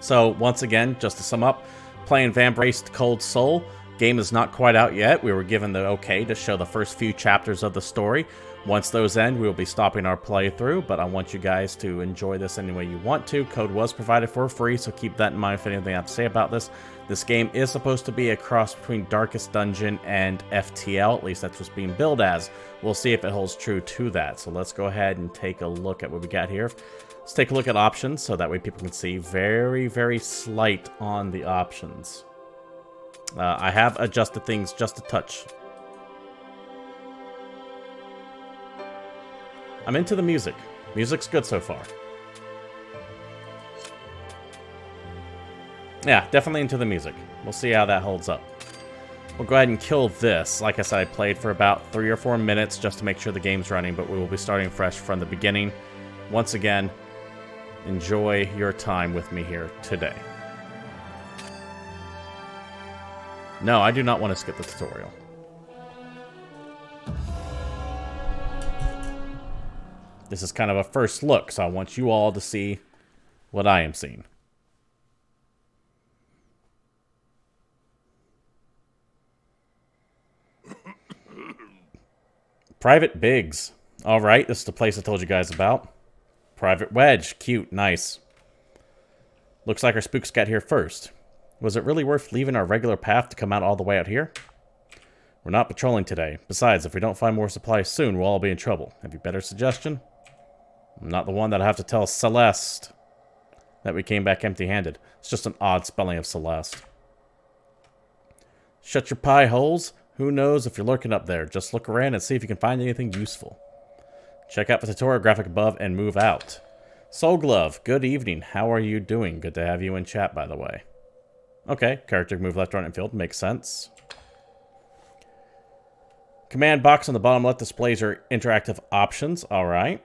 So once again, just to sum up, playing Vambrace Cold Soul. Game is not quite out yet. We were given the okay to show the first few chapters of the story. Once those end, we will be stopping our playthrough, but I want you guys to enjoy this any way you want to. Code was provided for free, so keep that in mind if anything I have to say about this. This game is supposed to be a cross between Darkest Dungeon and FTL, at least that's what's being billed as. We'll see if it holds true to that. So let's go ahead and take a look at what we got here. Let's take a look at options, so that way people can see. Very, very slight on the options. I have adjusted things just a touch. I'm into the music. Music's good so far. Yeah, definitely into the music. We'll see how that holds up. We'll go ahead and kill this. Like I said, I played for about 3 or 4 minutes just to make sure the game's running, but we will be starting fresh from the beginning. Once again, enjoy your time with me here today. No, I do not want to skip the tutorial. This is kind of a first look, so I want you all to see what I am seeing. Private Biggs. Alright, this is the place I told you guys about. Private Wedge. Cute. Nice. Looks like our spooks got here first. Was it really worth leaving our regular path to come out all the way out here? We're not patrolling today. Besides, if we don't find more supplies soon, we'll all be in trouble. Have you a better suggestion? I'm not the one that'll have to tell Celeste that we came back empty-handed. It's just an odd spelling of Celeste. Shut your pie holes. Who knows if you're lurking up there. Just look around and see if you can find anything useful. Check out the tutorial graphic above and move out. Soul Glove, good evening. How are you doing? Good to have you in chat, by the way. Okay, character can move left, right, and field. Makes sense. Command box on the bottom left displays your interactive options. Alright.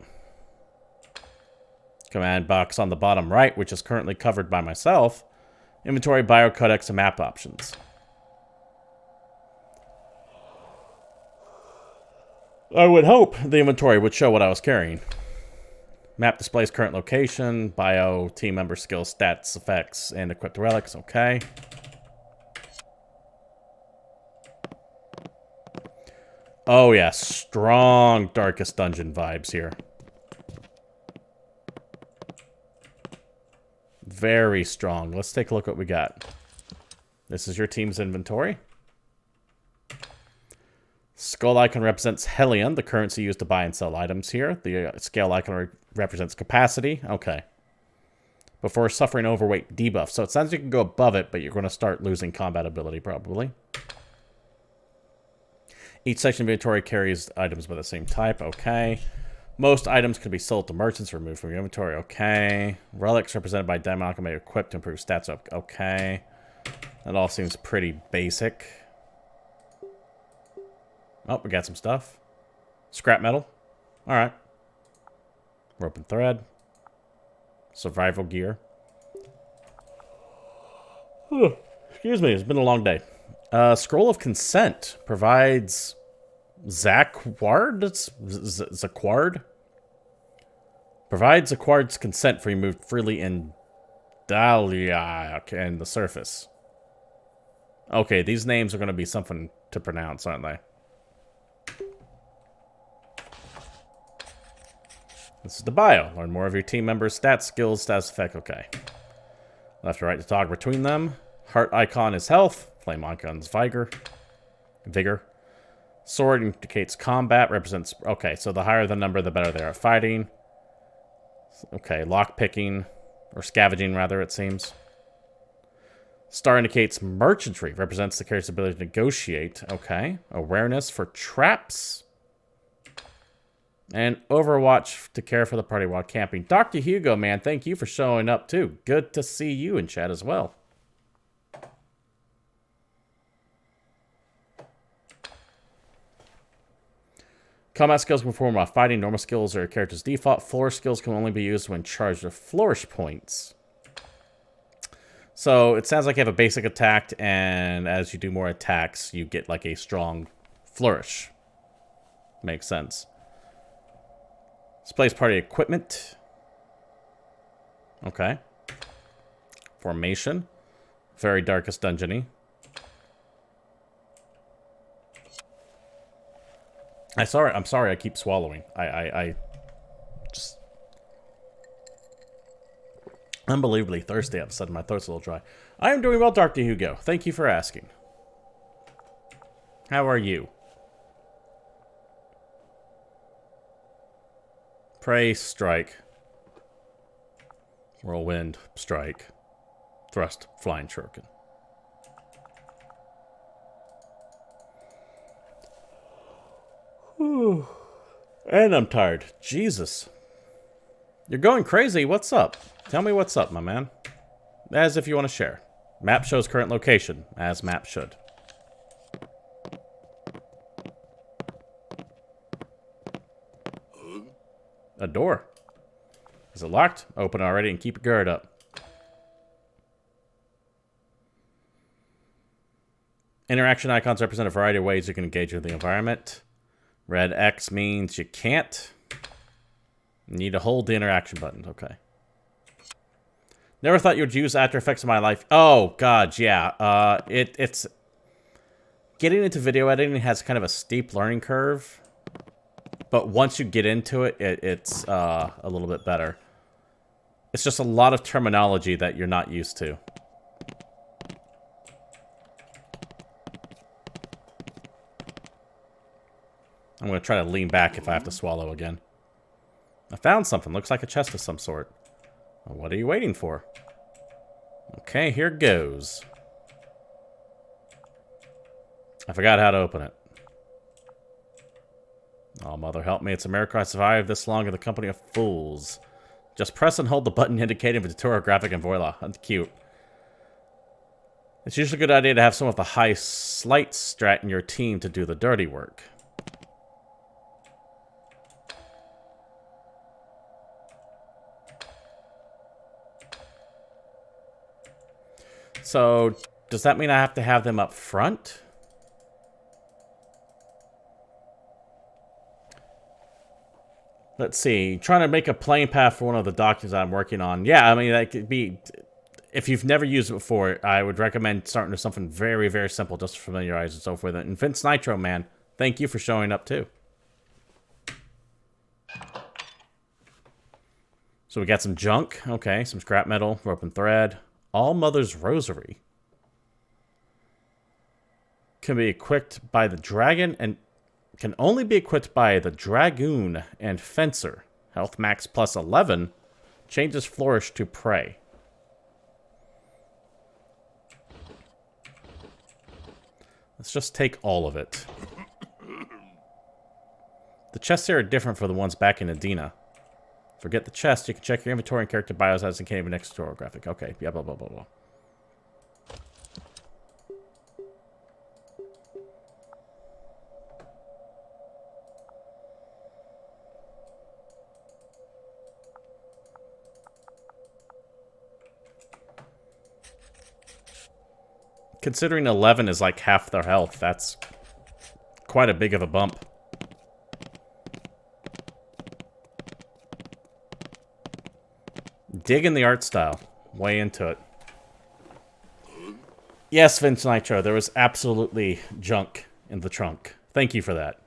Command box on the bottom right, which is currently covered by myself. Inventory, bio, codex, and map options. I would hope the inventory would show what I was carrying. Map displays current location, bio, team member skills, stats, effects, and equipped relics. Okay. Oh yeah, strong Darkest Dungeon vibes here. Very strong. Let's take a look what we got. This is your team's inventory. Skull icon represents Hellion, the currency used to buy and sell items here. The scale icon represents capacity. Okay. Before suffering overweight debuff. So it sounds like you can go above it, but you're going to start losing combat ability probably. Each section of inventory carries items by the same type. Okay. Most items can be sold to merchants or removed from your inventory. Okay. Relics represented by diamond icon may be equipped to improve stats. Okay. That all seems pretty basic. Oh, we got some stuff. Scrap metal. Alright. Rope and thread. Survival gear. Excuse me, it's been a long day. Scroll of Consent provides Zaquard? Zaquard? Provides Zaquard's consent for you move freely in Dahlia and the surface. Okay, these names are going to be something to pronounce, aren't they? This is the bio. Learn more of your team members' stats, skills, status effect. Okay. Left or right to toggle between them. Heart icon is health. Flame icon is vigor. Sword indicates combat. Represents... Okay, so the higher the number, the better they are at fighting. Okay, lock picking. Or scavenging, rather, it seems. Star indicates merchantry. Represents the character's ability to negotiate. Okay. Awareness for traps. And Overwatch to care for the party while camping. Dr. Hugo, man, thank you for showing up, too. Good to see you in chat as well. Combat skills can perform while fighting. Normal skills are a character's default. Flourish skills can only be used when charged with flourish points. So it sounds like you have a basic attack, and as you do more attacks, you get like a strong flourish. Makes sense. Displays party equipment. Okay. Formation. Very Darkest Dungeon-y. I'm sorry I keep swallowing. I just... Unbelievably thirsty all of a sudden. My throat's a little dry. I am doing well, Dr. Hugo. Thank you for asking. How are you? Prey, strike. Whirlwind, strike. Thrust, flying shuriken. Whew. And I'm tired. Jesus. You're going crazy. What's up? Tell me what's up, my man. As if you want to share. Map shows current location, as map should. A door. Is it locked? Open already and keep your guard up. Interaction icons represent a variety of ways you can engage with the environment. Red X means you can't. You need to hold the interaction button. Okay. Never thought you would use After Effects in my life. Oh, God, yeah. It's... Getting into video editing has kind of a steep learning curve. But once you get into it, it's a little bit better. It's just a lot of terminology that you're not used to. I'm going to try to lean back if I have to swallow again. I found something. Looks like a chest of some sort. Well, what are you waiting for? Okay, here goes. I forgot how to open it. Oh, mother help me. It's a miracle I survived this long in the company of fools. Just press and hold the button indicating the tutorial graphic and voila. That's cute. It's usually a good idea to have someone with a high slight strat in your team to do the dirty work. So, does that mean I have to have them up front? Let's see. Trying to make a playing path for one of the documents I'm working on. Yeah, I mean, that could be... If you've never used it before, I would recommend starting with something very, very simple just to familiarize yourself with it. And Vince Nitro, man, thank you for showing up, too. So we got some junk. Okay, some scrap metal, rope and thread. All Mother's Rosary. Can be equipped by the dragon and... Can only be equipped by the Dragoon and Fencer. Health max plus 11. Changes flourish to prey. Let's just take all of it. The chests here are different from the ones back in Adina. Forget the chest. You can check your inventory and character bios as in the next tutorial graphic. Okay, yeah, blah, blah, blah, blah. Considering 11 is like half their health, that's quite a big of a bump. Digging the art style. Way into it. Yes, Vince Nitro, there was absolutely junk in the trunk. Thank you for that.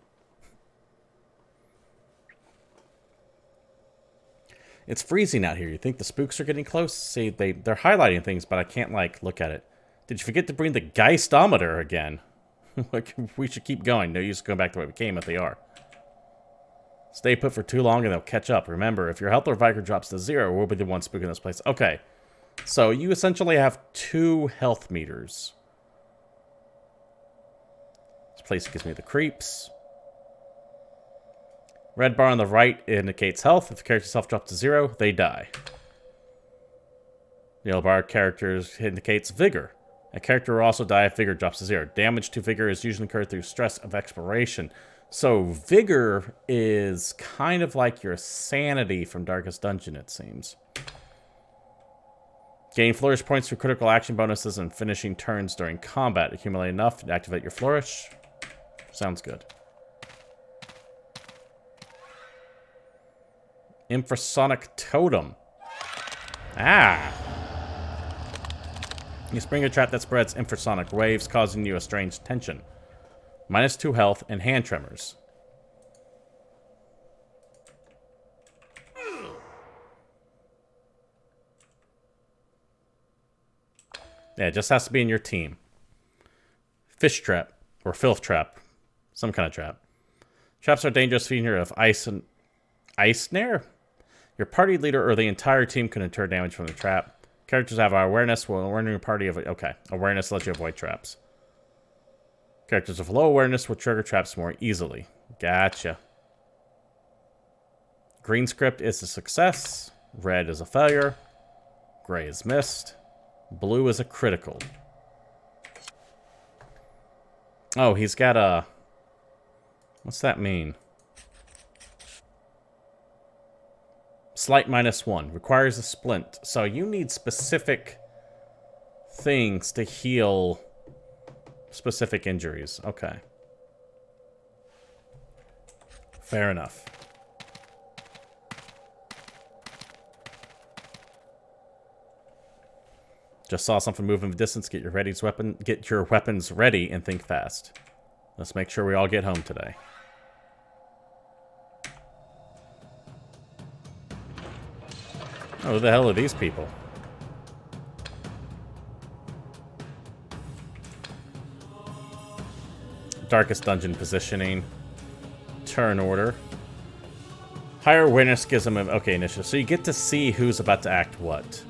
It's freezing out here. You think the spooks are getting close? See, they're highlighting things, but I can't, like, look at it. Did you forget to bring the Geistometer again? We should keep going. No use going back the way we came if they are. Stay put for too long and they'll catch up. Remember, if your health or Viker drops to 0, we'll be the one spooking this place. Okay. So you essentially have 2 health meters. This place gives me the creeps. Red bar on the right indicates health. If the character's health drops to 0, they die. The yellow bar characters indicates vigor. A character will also die if vigor drops to 0. Damage to vigor is usually incurred through stress of expiration. So vigor is kind of like your sanity from Darkest Dungeon, it seems. Gain flourish points through critical action bonuses and finishing turns during combat. Accumulate enough to activate your flourish. Sounds good. Infrasonic totem. Ah. You spring a trap that spreads infrasonic waves, causing you a strange tension. -2 health and hand tremors. Yeah, it just has to be in your team. Fish trap. Or filth trap. Some kind of trap. Traps are dangerous feature of ice and ice snare. Your party leader or the entire team can incur damage from the trap. Characters have awareness will warn your party of okay. Awareness lets you avoid traps. Characters with low awareness will trigger traps more easily. Gotcha. Green script is a success. Red is a failure. Gray is missed. Blue is a critical. Oh, he's got a... What's that mean? Slight -1. Requires a splint. So you need specific things to heal specific injuries. Okay. Fair enough. Just saw something move in the distance. Get your weapons ready and think fast. Let's make sure we all get home today. Oh, who the hell are these people? Darkest dungeon positioning. Turn order. Higher awareness gives them okay, initiative. So you get to see who's about to act what.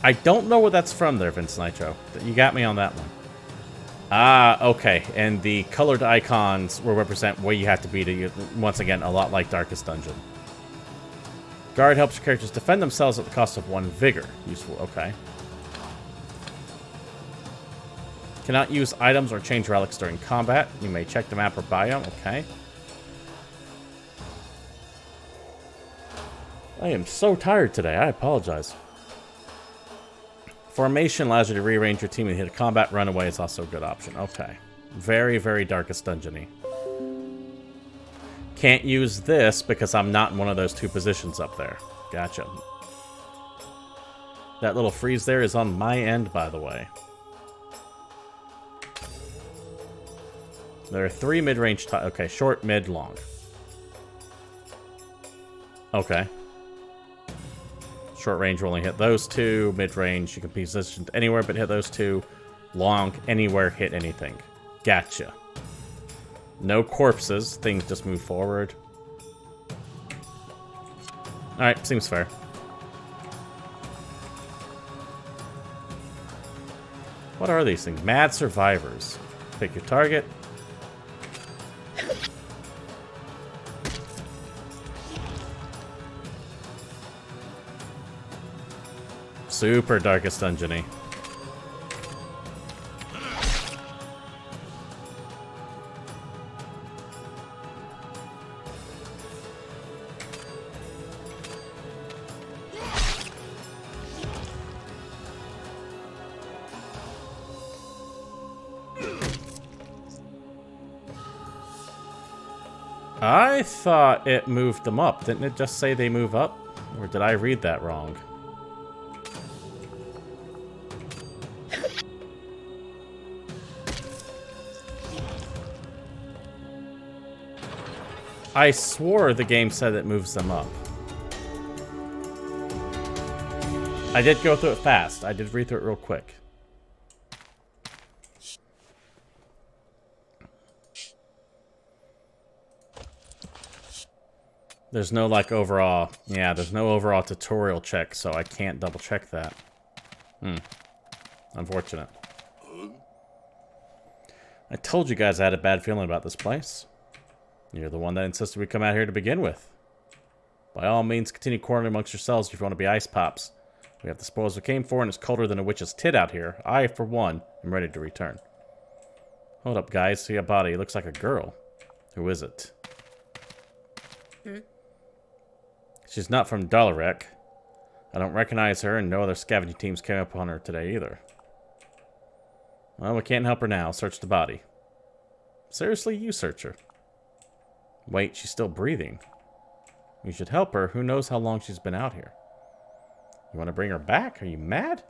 I don't know what that's from there, Vince Nitro. You got me on that one. Ah, okay. And the colored icons will represent where you have to be to, once again, a lot like Darkest Dungeon. Guard helps your characters defend themselves at the cost of 1 vigor. Useful, okay. Cannot use items or change relics during combat. You may check the map or biome, okay. I am so tired today, I apologize. Formation allows you to rearrange your team and hit a combat. Runaway is also a good option. Okay. Very, very Darkest Dungeon-y. Can't use this because I'm not in one of those 2 positions up there. Gotcha. That little freeze there is on my end, by the way. There are 3 mid-range... Okay, short, mid, long. Okay. Short range will only hit those 2. Mid range, you can be positioned anywhere but hit those 2. Long, anywhere, hit anything. Gotcha. No corpses. Things just move forward. Alright, seems fair. What are these things? Mad survivors. Pick your target. Super Darkest Dungeon-y. I thought it moved them up. Didn't it just say they move up? Or did I read that wrong? I swore the game said it moves them up. I did go through it fast. I did read through it real quick. There's no, like, overall... Yeah, there's no overall tutorial check, so I can't double check that. Unfortunate. I told you guys I had a bad feeling about this place. You're the one that insisted we come out here to begin with. By all means, continue quarreling amongst yourselves if you want to be ice pops. We have the spoils we came for, and it's colder than a witch's tit out here. I, for one, am ready to return. Hold up, guys. See a body. It looks like a girl. Who is it? She's not from Dalarek. I don't recognize her, and no other scavenging teams came upon her today either. Well, we can't help her now. Search the body. Seriously, you search her. Wait, she's still breathing. You should help her. Who knows how long she's been out here? You want to bring her back? Are you mad?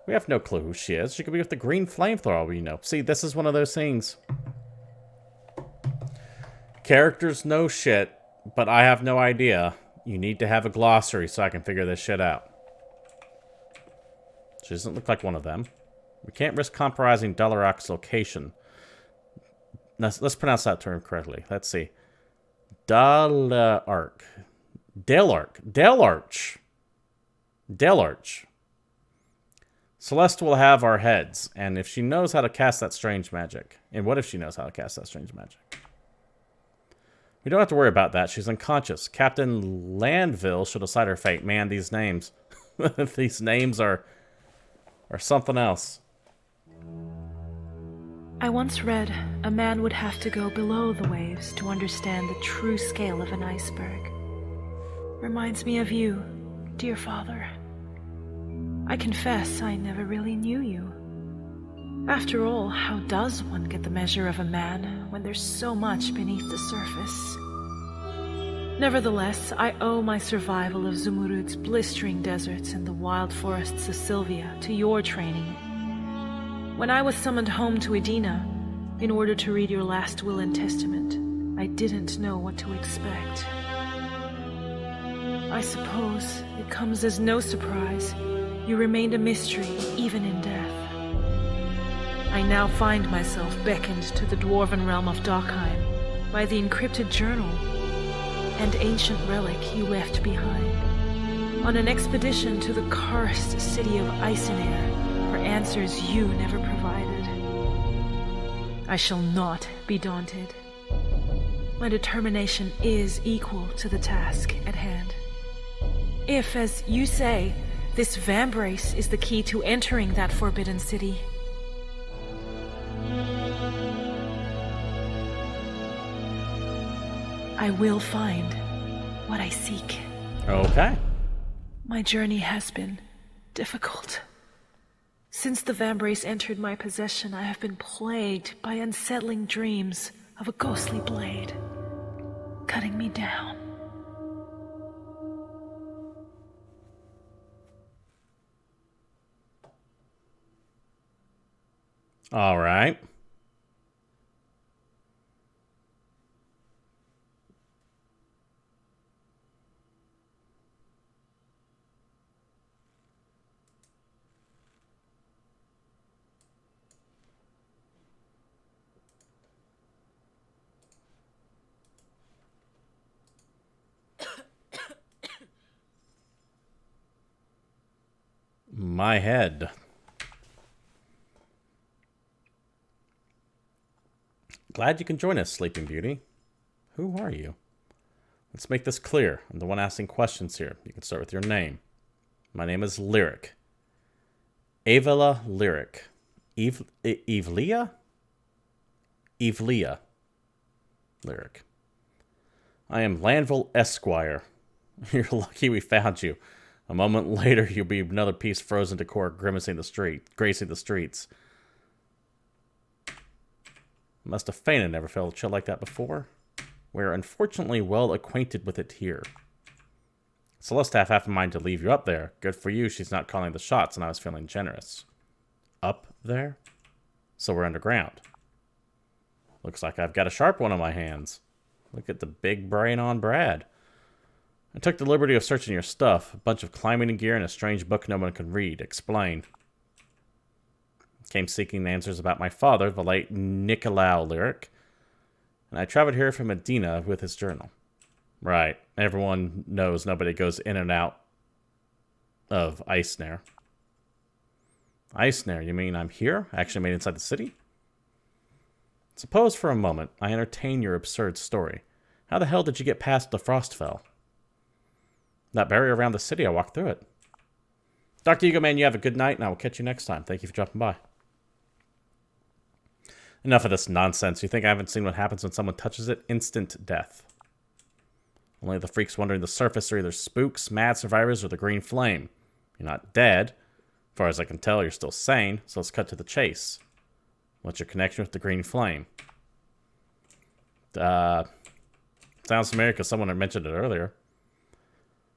We have no clue who she is. She could be with the green flamethrower, we know. See, this is one of those things. Characters know shit, but I have no idea. You need to have a glossary so I can figure this shit out. She doesn't look like one of them. We can't risk compromising Delarak's location. Let's pronounce that term correctly. Let's see. Delarch. Celeste will have our heads, and if she knows how to cast that strange magic. And what if she knows how to cast that strange magic? We don't have to worry about that. She's unconscious. Captain Landville should decide her fate. Man, these names. These names are something else. I once read a man would have to go below the waves to understand the true scale of an iceberg. Reminds me of you, dear father. I confess I never really knew you. After all, how does one get the measure of a man when there's so much beneath the surface? Nevertheless, I owe my survival of Zumurud's blistering deserts and the wild forests of Sylvia to your training. When I was summoned home to Edina, in order to read your last will and testament, I didn't know what to expect. I suppose it comes as no surprise. You remained a mystery, even in death. I now find myself beckoned to the dwarven realm of Dockheim by the encrypted journal and ancient relic you left behind, on an expedition to the cursed city of Eisenair for answers you never provided. I shall not be daunted. My determination is equal to the task at hand. If, as you say, this Vambrace is the key to entering that forbidden city, I will find what I seek. Okay. My journey has been difficult. Since the Vambrace entered my possession, I have been plagued by unsettling dreams of a ghostly blade cutting me down. All right. My head. Glad you can join us, Sleeping Beauty. Who are you? Let's make this clear. I'm the one asking questions here. You can start with your name. My name is Lyric. Avila Lyric. Evlia? Evlia Lyric. I am Landville Esquire. You're lucky we found you. A moment later, you'll be another piece frozen to core, gracing the streets. Must have fainted. Never felt a chill like that before. We're unfortunately well acquainted with it here. Celeste half a mind to leave you up there. Good for you, she's not calling the shots, and I was feeling generous. Up there? So we're underground. Looks like I've got a sharp one on my hands. Look at the big brain on Brad. I took the liberty of searching your stuff. A bunch of climbing gear and a strange book no one can read. Explain. Came seeking answers about my father, the late Nicolau Lyric. And I traveled here from Medina with his journal. Right. Everyone knows nobody goes in and out of Eisenair. Eisenair, you mean I'm here? I actually made it inside the city? Suppose for a moment I entertain your absurd story. How the hell did you get past the Frostfell? That barrier around the city, I walked through it. Dr. Ego Man, you have a good night, and I will catch you next time. Thank you for dropping by. Enough of this nonsense. You think I haven't seen what happens when someone touches it? Instant death. Only the freaks wandering the surface are either spooks, mad survivors, or the green flame. You're not dead. As far as I can tell, you're still sane, so let's cut to the chase. What's your connection with the green flame? Sounds familiar because someone had mentioned it earlier.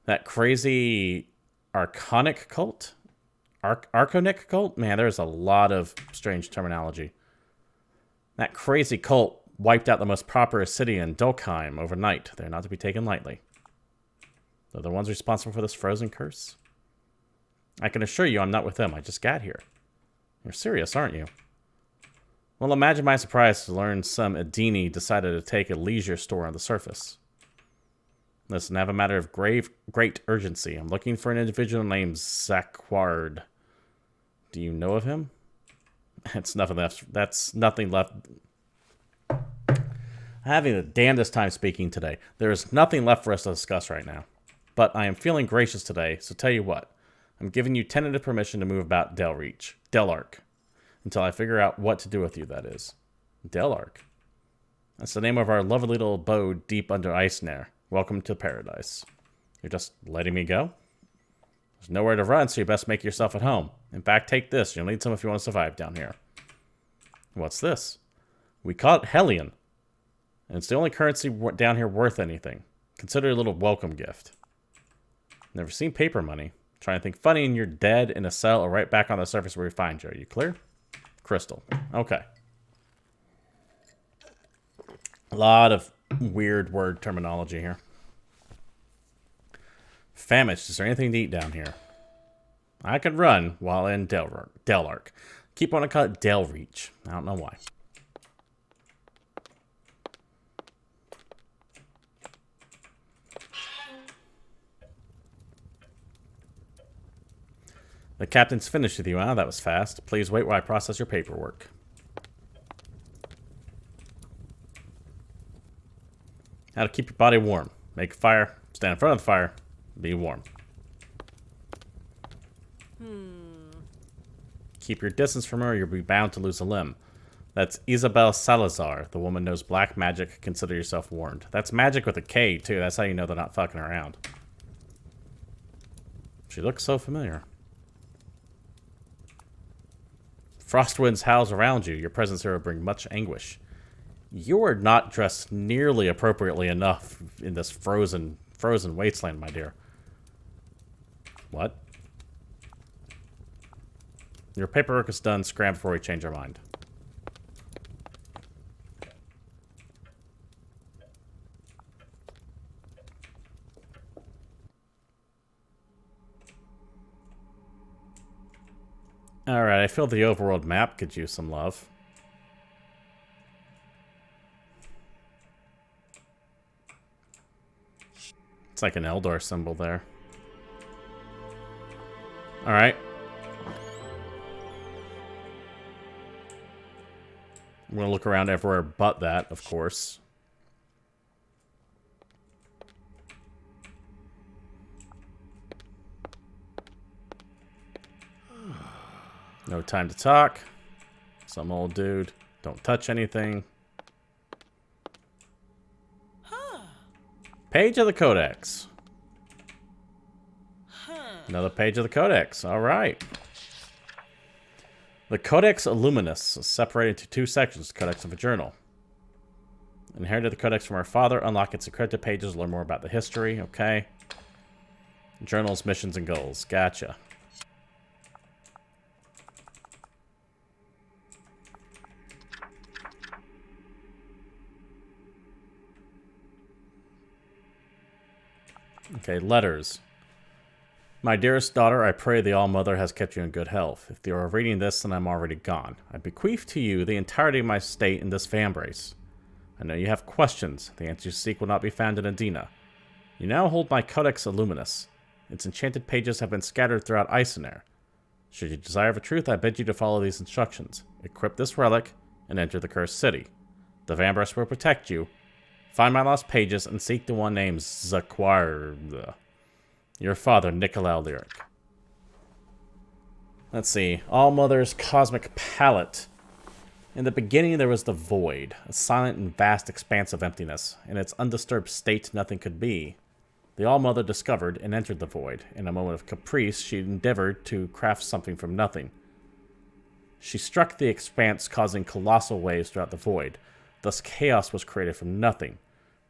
That crazy Archonic cult? Archonic cult? Man, there's a lot of strange terminology. That crazy cult wiped out the most prosperous city in Dolkheim overnight. They're not to be taken lightly. They're the ones responsible for this frozen curse. I can assure you I'm not with them. I just got here. You're serious, aren't you? Well, imagine my surprise to learn some Adini decided to take a leisure store on the surface. Listen, I have a matter of great urgency. I'm looking for an individual named Zaquard. Do you know of him? It's nothing left. That's nothing left. I'm having the damnedest time speaking today. There is nothing left for us to discuss right now. But I am feeling gracious today, so tell you what. I'm giving you tentative permission to move about Delark. Until I figure out what to do with you, that is. Delark. That's the name of our lovely little abode deep under Eisner. Welcome to paradise. You're just letting me go? There's nowhere to run, so you best make yourself at home. In fact, take this. You'll need some if you want to survive down here. What's this? We call it Hellion. And it's the only currency down here worth anything. Consider it a little welcome gift. Never seen paper money. Trying to think funny and you're dead in a cell or right back on the surface where we find you. Are you clear? Crystal. Okay. A lot of weird word terminology here. Famished. Is there anything to eat down here? I could run while in Delark. Keep on to call it Delreach. I don't know why. The captain's finished with you. Ah, that was fast. Please wait while I process your paperwork. How to keep your body warm. Make a fire. Stand in front of the fire. Be warm. Keep your distance from her or you'll be bound to lose a limb. That's Isabel Salazar. The woman knows black magic. Consider yourself warned. That's magic with a K, too. That's how you know they're not fucking around. She looks so familiar. Frostwinds howls around you. Your presence here will bring much anguish. You are not dressed nearly appropriately enough in this frozen wasteland, my dear. What? Your paperwork is done. Scram before we change our mind. Alright, I feel the overworld map could use some love. It's like an Eldar symbol there. Alright. I'm going to look around everywhere but that, of course. No time to talk. Some old dude. Don't touch anything. Page of the Codex. Another page of the Codex. All right. The Codex Illuminus is separated into two sections. The Codex of a Journal. Inherited the Codex from our father. Unlock its encrypted pages. Learn more about the history. Okay. Journals, missions, and goals. Gotcha. Okay, letters. My dearest daughter, I pray the All-Mother has kept you in good health. If you are reading this, then I'm already gone. I bequeath to you the entirety of my estate in this Vambrace. I know you have questions. The answer you seek will not be found in Adina. You now hold my Codex Illuminus. Its enchanted pages have been scattered throughout Eisenair. Should you desire the truth, I bid you to follow these instructions. Equip this relic and enter the cursed city. The Vambrace will protect you. Find my lost pages and seek the one named Zaquard. Your father, Nicolau Lyric. Let's see. All-Mother's Cosmic Palette. In the beginning there was the void, a silent and vast expanse of emptiness. In its undisturbed state nothing could be. The All-Mother discovered and entered the void. In a moment of caprice, she endeavored to craft something from nothing. She struck the expanse, causing colossal waves throughout the void. Thus chaos was created from nothing.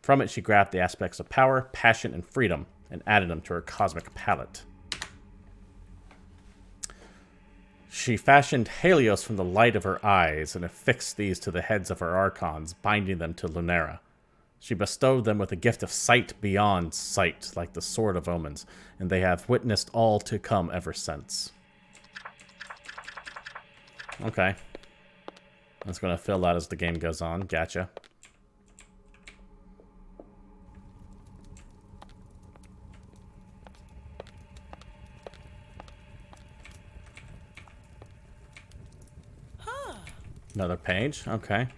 From it she grabbed the aspects of power, passion, and freedom, and added them to her cosmic palette. She fashioned Helios from the light of her eyes and affixed these to the heads of her archons, binding them to Lunera. She bestowed them with a gift of sight beyond sight, like the Sword of Omens, and they have witnessed all to come ever since. Okay. That's going to fill out as the game goes on. Gotcha. Another page. Okay.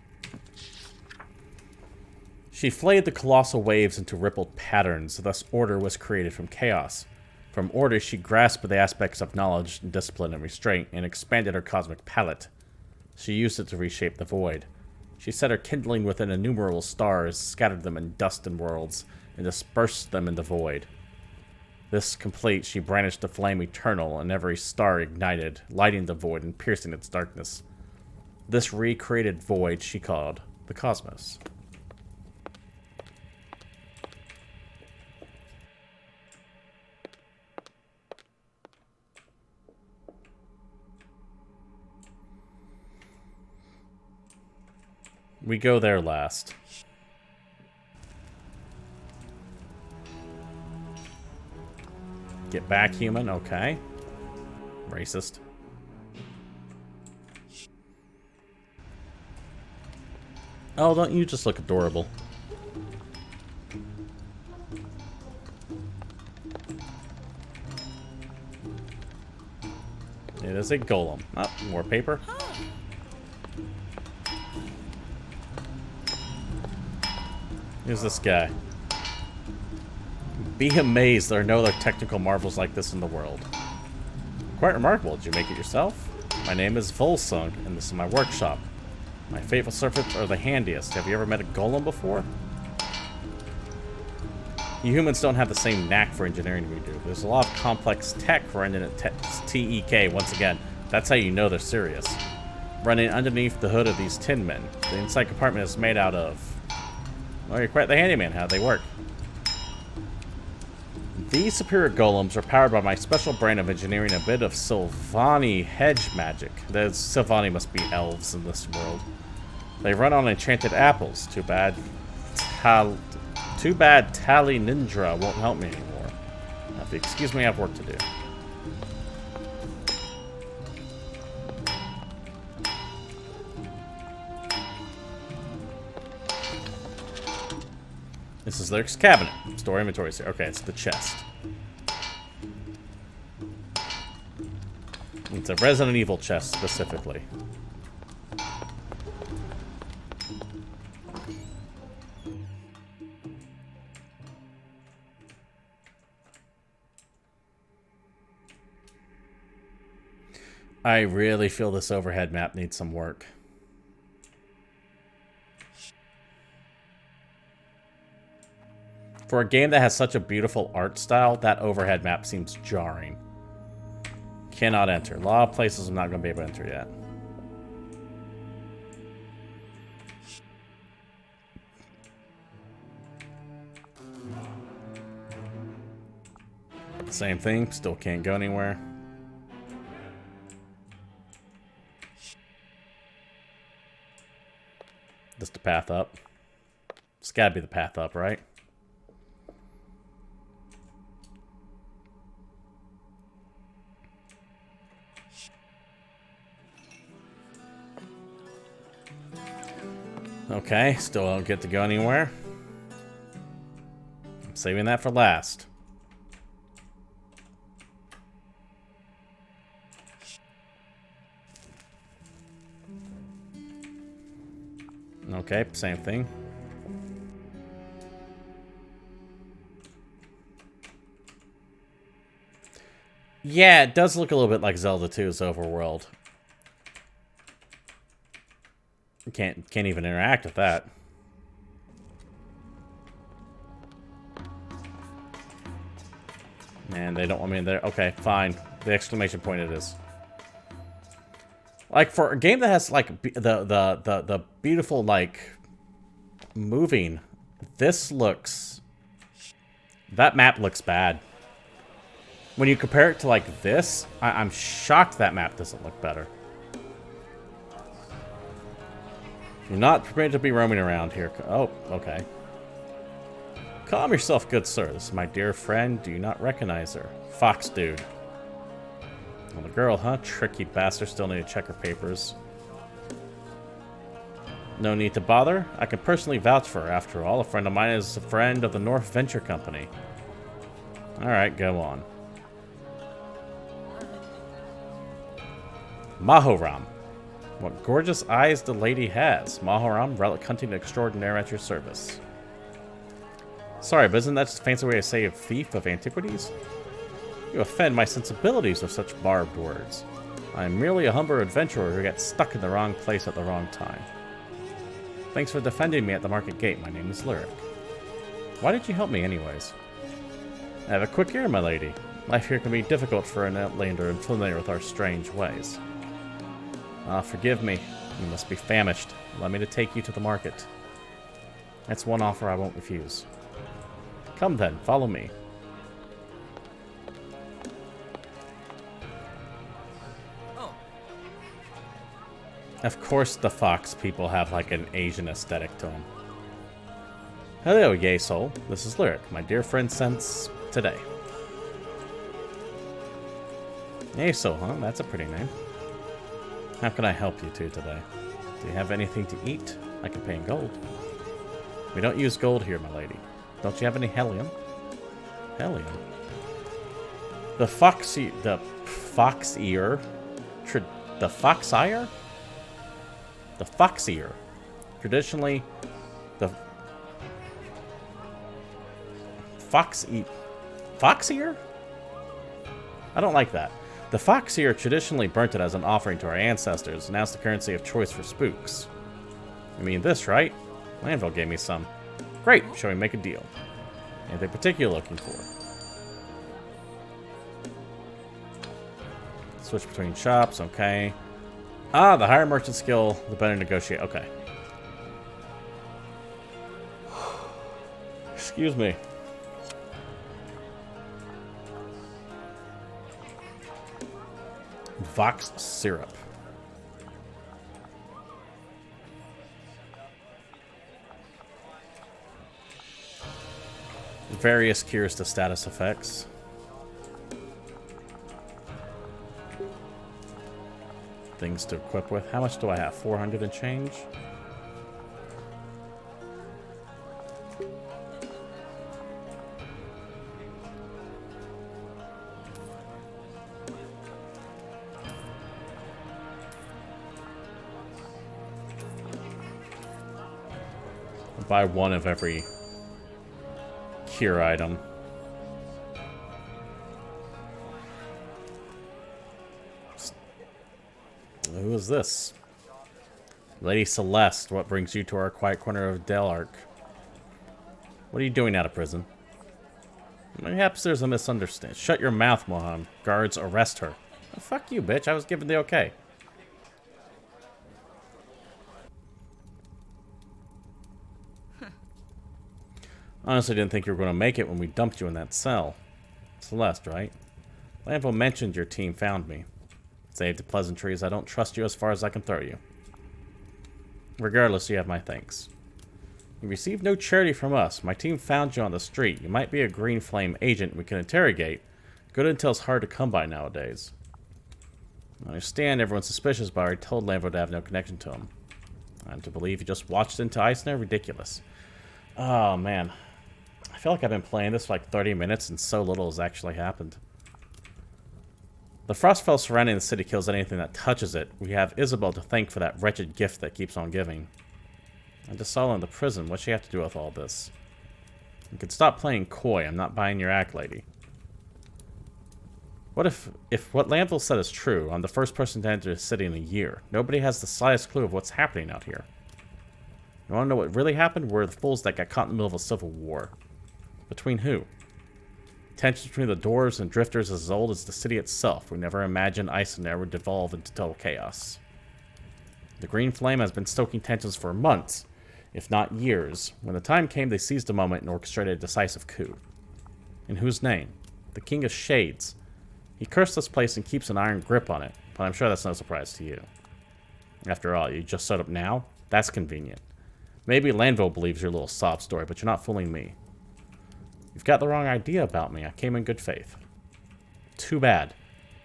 She flayed the colossal waves into rippled patterns, thus order was created from chaos. From order, she grasped the aspects of knowledge, discipline, and restraint, and expanded her cosmic palette. She used it to reshape the void. She set her kindling within innumerable stars, scattered them in dust and worlds, and dispersed them in the void. This complete, she brandished the flame eternal, and every star ignited, lighting the void and piercing its darkness. This recreated void she called the cosmos. We go there last. Get back, human. Okay. Racist. Oh, don't you just look adorable? It is a golem. Oh, more paper. Who's this guy? Be amazed there are no other technical marvels like this in the world. Quite remarkable. Did you make it yourself? My name is Volsung, and this is my workshop. My faithful servants are the handiest. Have you ever met a golem before? You humans don't have the same knack for engineering we do. There's a lot of complex tech running at TEK. Once again, that's how you know they're serious. Running underneath the hood of these tin men. The inside compartment is made out of... Well, you're quite the handyman. How do they work? These superior golems are powered by my special brand of engineering, a bit of Sylvani hedge magic. The Sylvani must be elves in this world. They run on enchanted apples. Too bad Tali Nindra won't help me anymore. Now, if you excuse me, I have work to do. This is Lyric's cabinet. Store inventories here. Okay, it's the chest. It's a Resident Evil chest, specifically. I really feel this overhead map needs some work. For a game that has such a beautiful art style, that overhead map seems jarring. Cannot enter. A lot of places I'm not going to be able to enter yet. Same thing. Still can't go anywhere. Just the path up. It's got to be the path up, right? Okay, still don't get to go anywhere. I'm saving that for last. Okay, same thing. Yeah, it does look a little bit like Zelda 2's Overworld. Can't even interact with that. And they don't want me in there. Okay, fine. The exclamation point it is. Like, for a game that has, like, the beautiful, like, moving, this looks That map looks bad. When you compare it to, like, this, I'm shocked that map doesn't look better. You're not permitted to be roaming around here. Oh, okay. Calm yourself, good sir. This is my dear friend. Do you not recognize her? Fox dude. Well, the girl, huh? Tricky bastard. Still need to check her papers. No need to bother. I can personally vouch for her. After all, a friend of mine is a friend of the North Venture Company. Alright, go on. Mahoram. What gorgeous eyes the lady has. Mahoram, relic hunting extraordinaire at your service. Sorry, but isn't that just a fancy way to say a thief of antiquities? You offend my sensibilities with such barbed words. I am merely a humble adventurer who gets stuck in the wrong place at the wrong time. Thanks for defending me at the market gate. My name is Lyric. Why did you help me anyways? I have a quick ear, my lady. Life here can be difficult for an outlander unfamiliar with our strange ways. Ah, forgive me. You must be famished. Allow me to take you to the market. That's one offer I won't refuse. Come then, follow me. Of course the fox people have like an Asian aesthetic to them. Hello, Yay Soul. This is Lyric, my dear friend since today. Yay Soul, huh? That's a pretty name. How can I help you two today? Do you have anything to eat? I can pay in gold. We don't use gold here, my lady. Don't you have any helium? Helium? The foxeer? The foxeer? The foxeer. Traditionally, the foxeer? I don't like that. The foxeer traditionally burnt it as an offering to our ancestors, and now it's the currency of choice for spooks. You mean this, right? Landville gave me some. Great, shall we make a deal? Anything particular looking for? Switch between shops, okay. Ah, the higher merchant skill, the better negotiate. Okay. Excuse me. Vox syrup. Various cures to status effects. Things to equip with. How much do I have? 400 and change? I'll buy one of every cure item. Who is this? Lady Celeste, what brings you to our quiet corner of Delark? What are you doing out of prison? Perhaps there's a misunderstanding. Shut your mouth, Moham. Guards, arrest her. Oh, fuck you, bitch. I was given the okay. Honestly, didn't think you were going to make it when we dumped you in that cell. Celeste, right? Landville mentioned your team found me. Save the pleasantries, I don't trust you as far as I can throw you. Regardless, you have my thanks. You received no charity from us. My team found you on the street. You might be a Green Flame agent we can interrogate. Good intel's hard to come by nowadays. I understand everyone's suspicious, but I already told Landville to have no connection to him. I'm to believe you just watched into Eisner? Ridiculous. Oh, man. I feel like I've been playing this for like 30 minutes and so little has actually happened. The Frostfell surrounding the city kills anything that touches it. We have Isabel to thank for that wretched gift that keeps on giving. I just saw her in the prison. What's she have to do with all this? You can stop playing coy. I'm not buying your act, lady. What if what Landville said is true? I'm the first person to enter the city in a year. Nobody has the slightest clue of what's happening out here. You want to know what really happened? We're the fools that got caught in the middle of a civil war. Between who? Tensions between the dwarves and drifters as old as the city itself. We never imagined Iceland would devolve into total chaos. The Green Flame has been stoking tensions for months, if not years. When the time came, they seized the moment and orchestrated a decisive coup. In whose name? The King of Shades. He cursed this place and keeps an iron grip on it, but I'm sure that's no surprise to you. After all, you just showed up now? That's convenient. Maybe Lanville believes your little sob story, but you're not fooling me. You've got the wrong idea about me. I came in good faith. Too bad.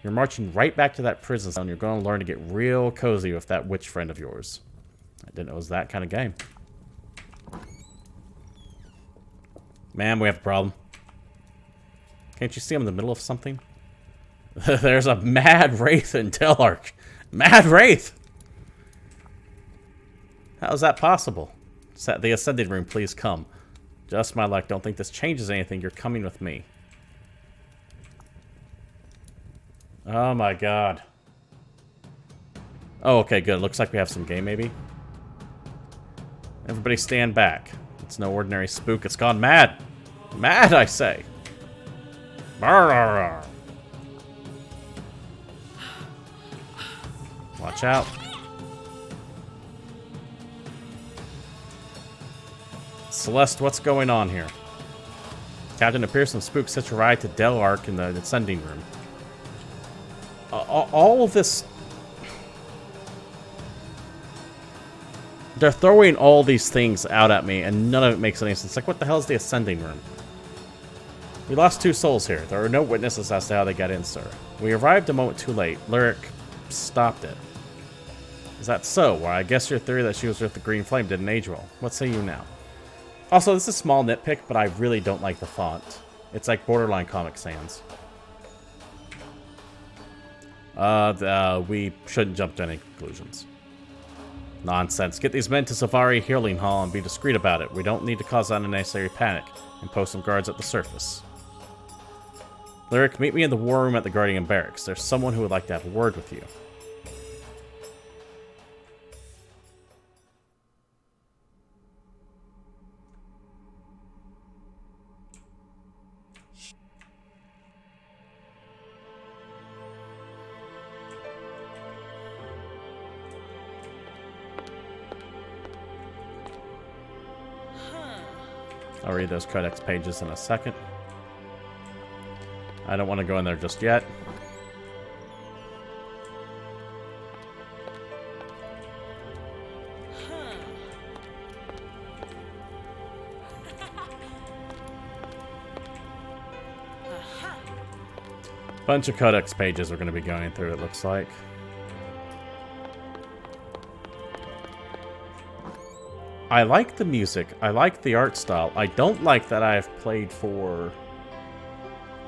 You're marching right back to that prison cell, and you're going to learn to get real cozy with that witch friend of yours. I didn't know it was that kind of game. Man, we have a problem. Can't you see I'm in the middle of something? There's a mad wraith in Delark. Mad wraith! How is that possible? The ascended room, please come. Just my luck. Don't think this changes anything. You're coming with me. Oh my god. Oh, okay, good. Looks like we have some game, maybe. Everybody stand back. It's no ordinary spook. It's gone mad. Mad, I say. Watch out. Celeste, what's going on here? Captain appears some spooks hitch a ride to Delark in the ascending room. All of this... They're throwing all these things out at me, and none of it makes any sense. Like, what the hell is the ascending room? We lost 2 souls here. There are no witnesses as to how they got in, sir. We arrived a moment too late. Lyric stopped it. Is that so? Well, I guess your theory that she was with the Green Flame didn't age well. What say you now? Also, this is a small nitpick, but I really don't like the font. It's like borderline Comic Sans. We shouldn't jump to any conclusions. Nonsense. Get these men to Savari Healing Hall and be discreet about it. We don't need to cause unnecessary panic, and post some guards at the surface. Lyric, meet me in the war room at the Guardian Barracks. There's someone who would like to have a word with you. I'll read those codex pages in a second. I don't want to go in there just yet. Bunch of codex pages we're going to be going through, it looks like. I like the music. I like the art style. I don't like that I've played for...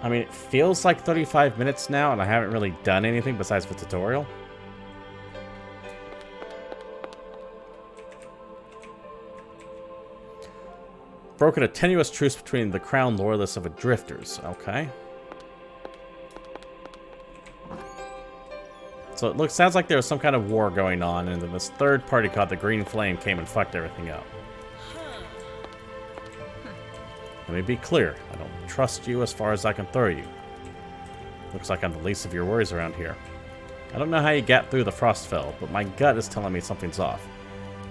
I mean, it feels like 35 minutes now, and I haven't really done anything besides the tutorial. Broken a tenuous truce between the Crown Loyalists of the Drifters. Okay. So it sounds like there was some kind of war going on, and then this third party called the Green Flame came and fucked everything up. Let me be clear. I don't trust you as far as I can throw you. Looks like I'm the least of your worries around here. I don't know how you got through the Frostfell, but my gut is telling me something's off.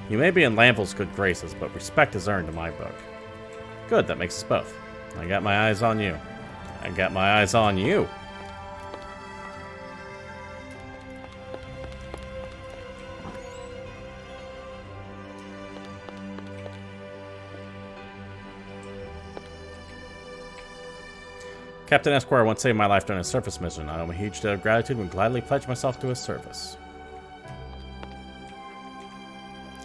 You may be in Lanville's good graces, but respect is earned in my book. Good, that makes us both. I got my eyes on you. I got my eyes on you. Captain Esquire once saved my life during a surface mission. I owe him a huge debt of gratitude and would gladly pledge myself to his service.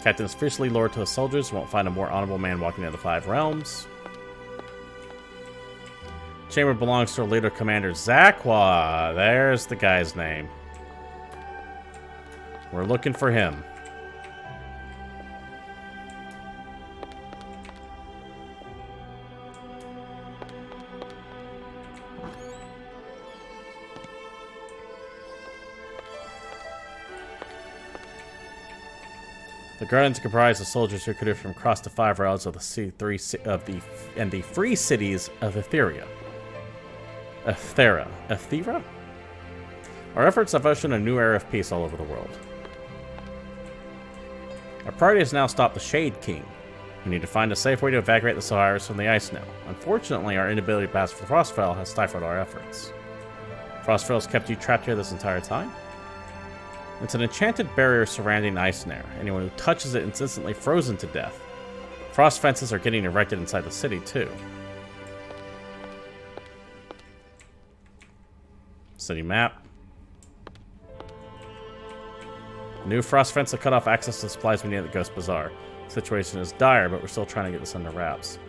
Captain is fiercely loyal to his soldiers. Won't find a more honorable man walking in the 5 realms. Chamber belongs to our leader, Commander Zakwa. There's the guy's name. We're looking for him. The Guardians comprise of soldiers recruited from across the 5 realms of the free cities of Etheria. Ethera? Our efforts have ushered a new era of peace all over the world. Our party has now stopped the Shade King. We need to find a safe way to evacuate the Solaris from the ice snow. Unfortunately, our inability to pass the Frostfell has stifled our efforts. Frostfell has kept you trapped here this entire time? It's an enchanted barrier surrounding ice snare. Anyone who touches it is instantly frozen to death. Frost fences are getting erected inside the city, too. City map. New frost fence to cut off access to supplies we need at the Ghost Bazaar. The situation is dire, but we're still trying to get this under wraps.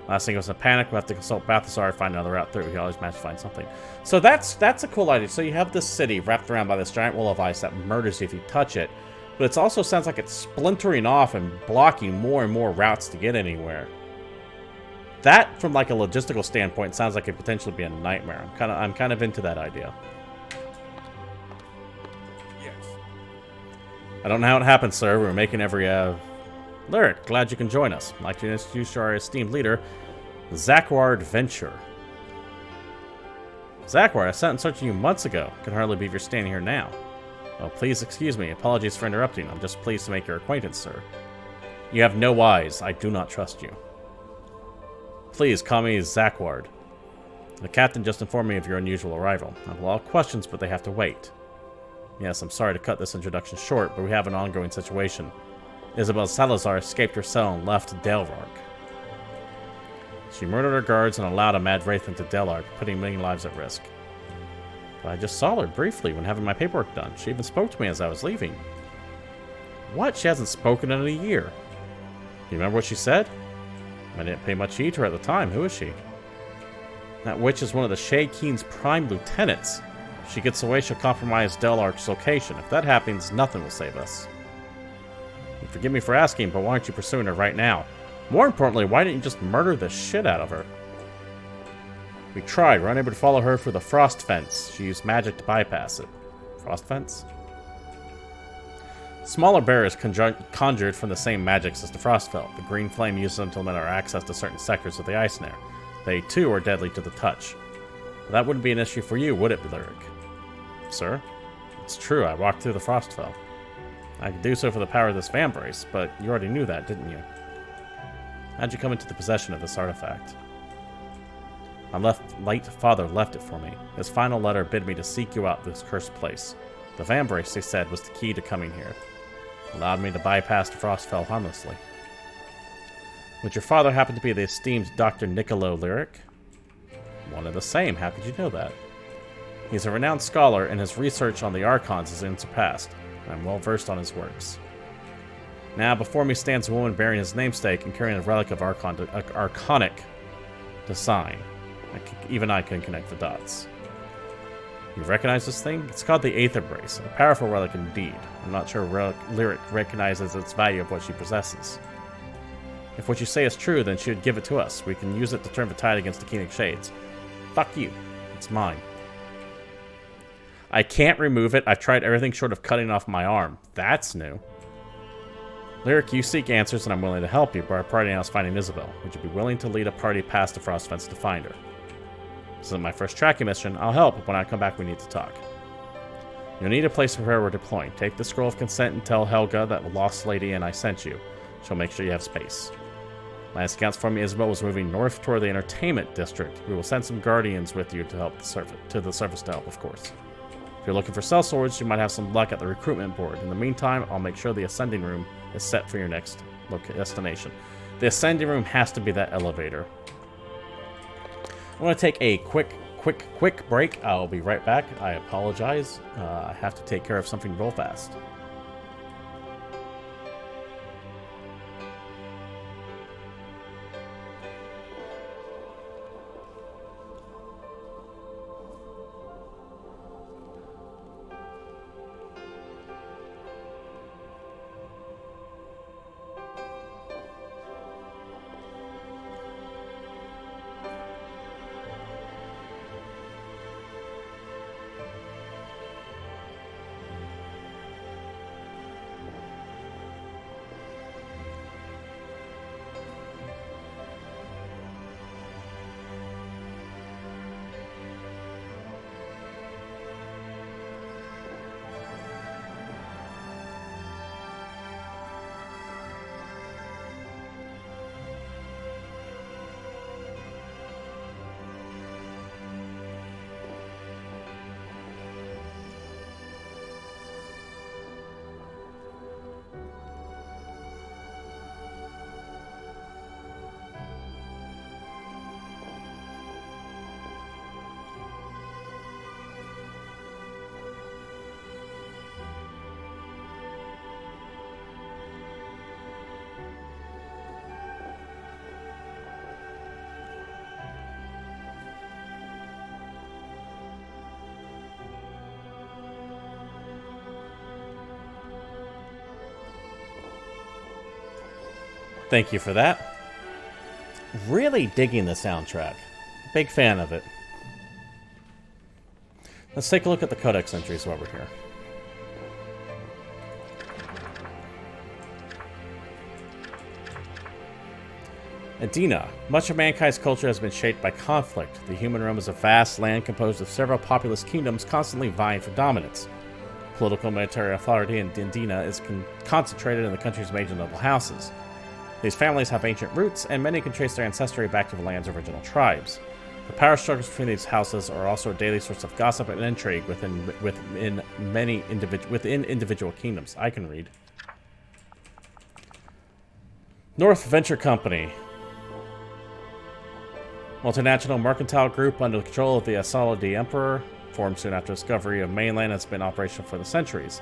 Last thing was a panic. We'll have to consult Balthazar and find another route through. We can always manage to find something. So that's a cool idea. So you have this city wrapped around by this giant wall of ice that murders you if you touch it. But it also sounds like it's splintering off and blocking more and more routes to get anywhere. That, from like a logistical standpoint, sounds like it could potentially be a nightmare. I'm kind of into that idea. Yes. I don't know how it happened, sir. We're making every Lyric, glad you can join us. I'd like to introduce our esteemed leader, Zakward Venture. Zakward, I sent in search of you months ago. Can hardly believe you're standing here now. Oh, please excuse me. Apologies for interrupting. I'm just pleased to make your acquaintance, sir. You have no eyes. I do not trust you. Please call me Zakward. The captain just informed me of your unusual arrival. I have a lot of questions, but they have to wait. Yes, I'm sorry to cut this introduction short, but we have an ongoing situation. Isabel Salazar escaped her cell and left Delvark. She murdered her guards and allowed a mad wraith into Delvark, putting many lives at risk. But I just saw her briefly when having my paperwork done. She even spoke to me as I was leaving. What? She hasn't spoken in a year. Do you remember what she said? I didn't pay much heed to her at the time. Who is she? That witch is one of the Shade Keen's prime lieutenants. If she gets away, she'll compromise Delvark's location. If that happens, nothing will save us. Forgive me for asking, but why aren't you pursuing her right now? More importantly, why didn't you just murder the shit out of her? We tried. We're unable to follow her through the frost fence. She used magic to bypass it. Frost fence? Smaller barriers conjured from the same magics as the Frostfell. The green flame uses them to limit our access to certain sectors of the ice snare. They, too, are deadly to the touch. But that wouldn't be an issue for you, would it, Lyric? Sir? It's true, I walked through the Frostfell. I could do so for the power of this Vambrace, but you already knew that, didn't you? How'd you come into the possession of this artifact? My late father left it for me. His final letter bid me to seek you out this cursed place. The Vambrace, he said, was the key to coming here. It allowed me to bypass the Frostfell harmlessly. Would your father happen to be the esteemed Dr. Niccolo Lyric? One and the same. How could you know that? He's a renowned scholar, and his research on the Archons is unsurpassed. I'm well versed on his works. Now, before me stands a woman bearing his namesake and carrying a relic of Arconic design. Even I can connect the dots. You recognize this thing? It's called the Aether Brace, a powerful relic indeed. I'm not sure Lyric recognizes its value of what she possesses. If what you say is true, then she would give it to us. We can use it to turn the tide against the Keenic Shades. Fuck you. It's mine. I can't remove it. I've tried everything short of cutting off my arm. That's new. Lyric, you seek answers and I'm willing to help you, but our party now is finding Isabel. Would you be willing to lead a party past the frost fence to find her? This isn't my first tracking mission. I'll help, but when I come back we need to talk. You'll need a place for where we're deploying. Take the scroll of consent and tell Helga that the lost lady and I sent you. She'll make sure you have space. Last accounts for me, Isabel was moving north toward the entertainment district. We will send some guardians with you to help the surface to help, of course. If you're looking for sellswords, you might have some luck at the recruitment board. In the meantime, I'll make sure the ascending room is set for your next destination. The ascending room has to be that elevator. I'm going to take a quick break. I'll be right back. I apologize. I have to take care of something real fast. Thank you for that. Really digging the soundtrack. Big fan of it. Let's take a look at the codex entries while we're here. Adina. Much of mankind's culture has been shaped by conflict. The human realm is a vast land composed of several populous kingdoms constantly vying for dominance. Political and military authority in Adina is concentrated in the country's major noble houses. These families have ancient roots, and many can trace their ancestry back to the land's original tribes. The power struggles between these houses are also a daily source of gossip and intrigue within individual kingdoms. I can read. North Venture Company. Multinational mercantile group under the control of the Asaladi Emperor, formed soon after discovery of mainland, has been operational for the centuries.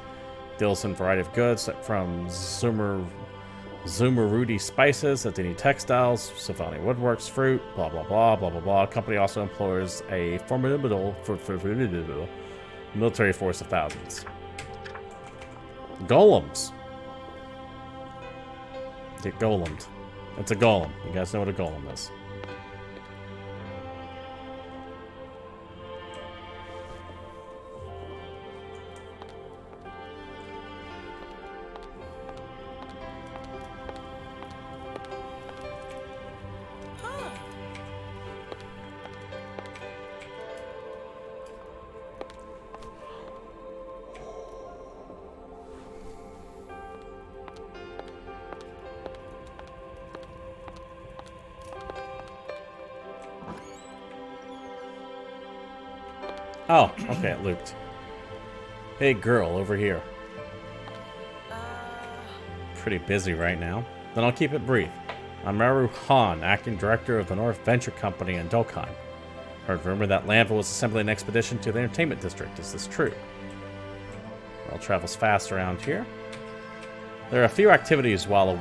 Deals in a variety of goods from Zumarudi spices, Adini textiles, Savani woodworks, fruit, blah blah blah blah blah blah. The company also employs a formidable military force of thousands. Golems. Get golemed. It's a golem. You guys know what a golem is. Oh, okay, it looped. Hey girl, over here. Pretty busy right now. Then I'll keep it brief. I'm Maru Han, acting director of the North Venture Company in Dokkan. Heard rumor that Lanville was assembling an expedition to the entertainment district. Is this true? Well, travels fast around here. There are a few activities to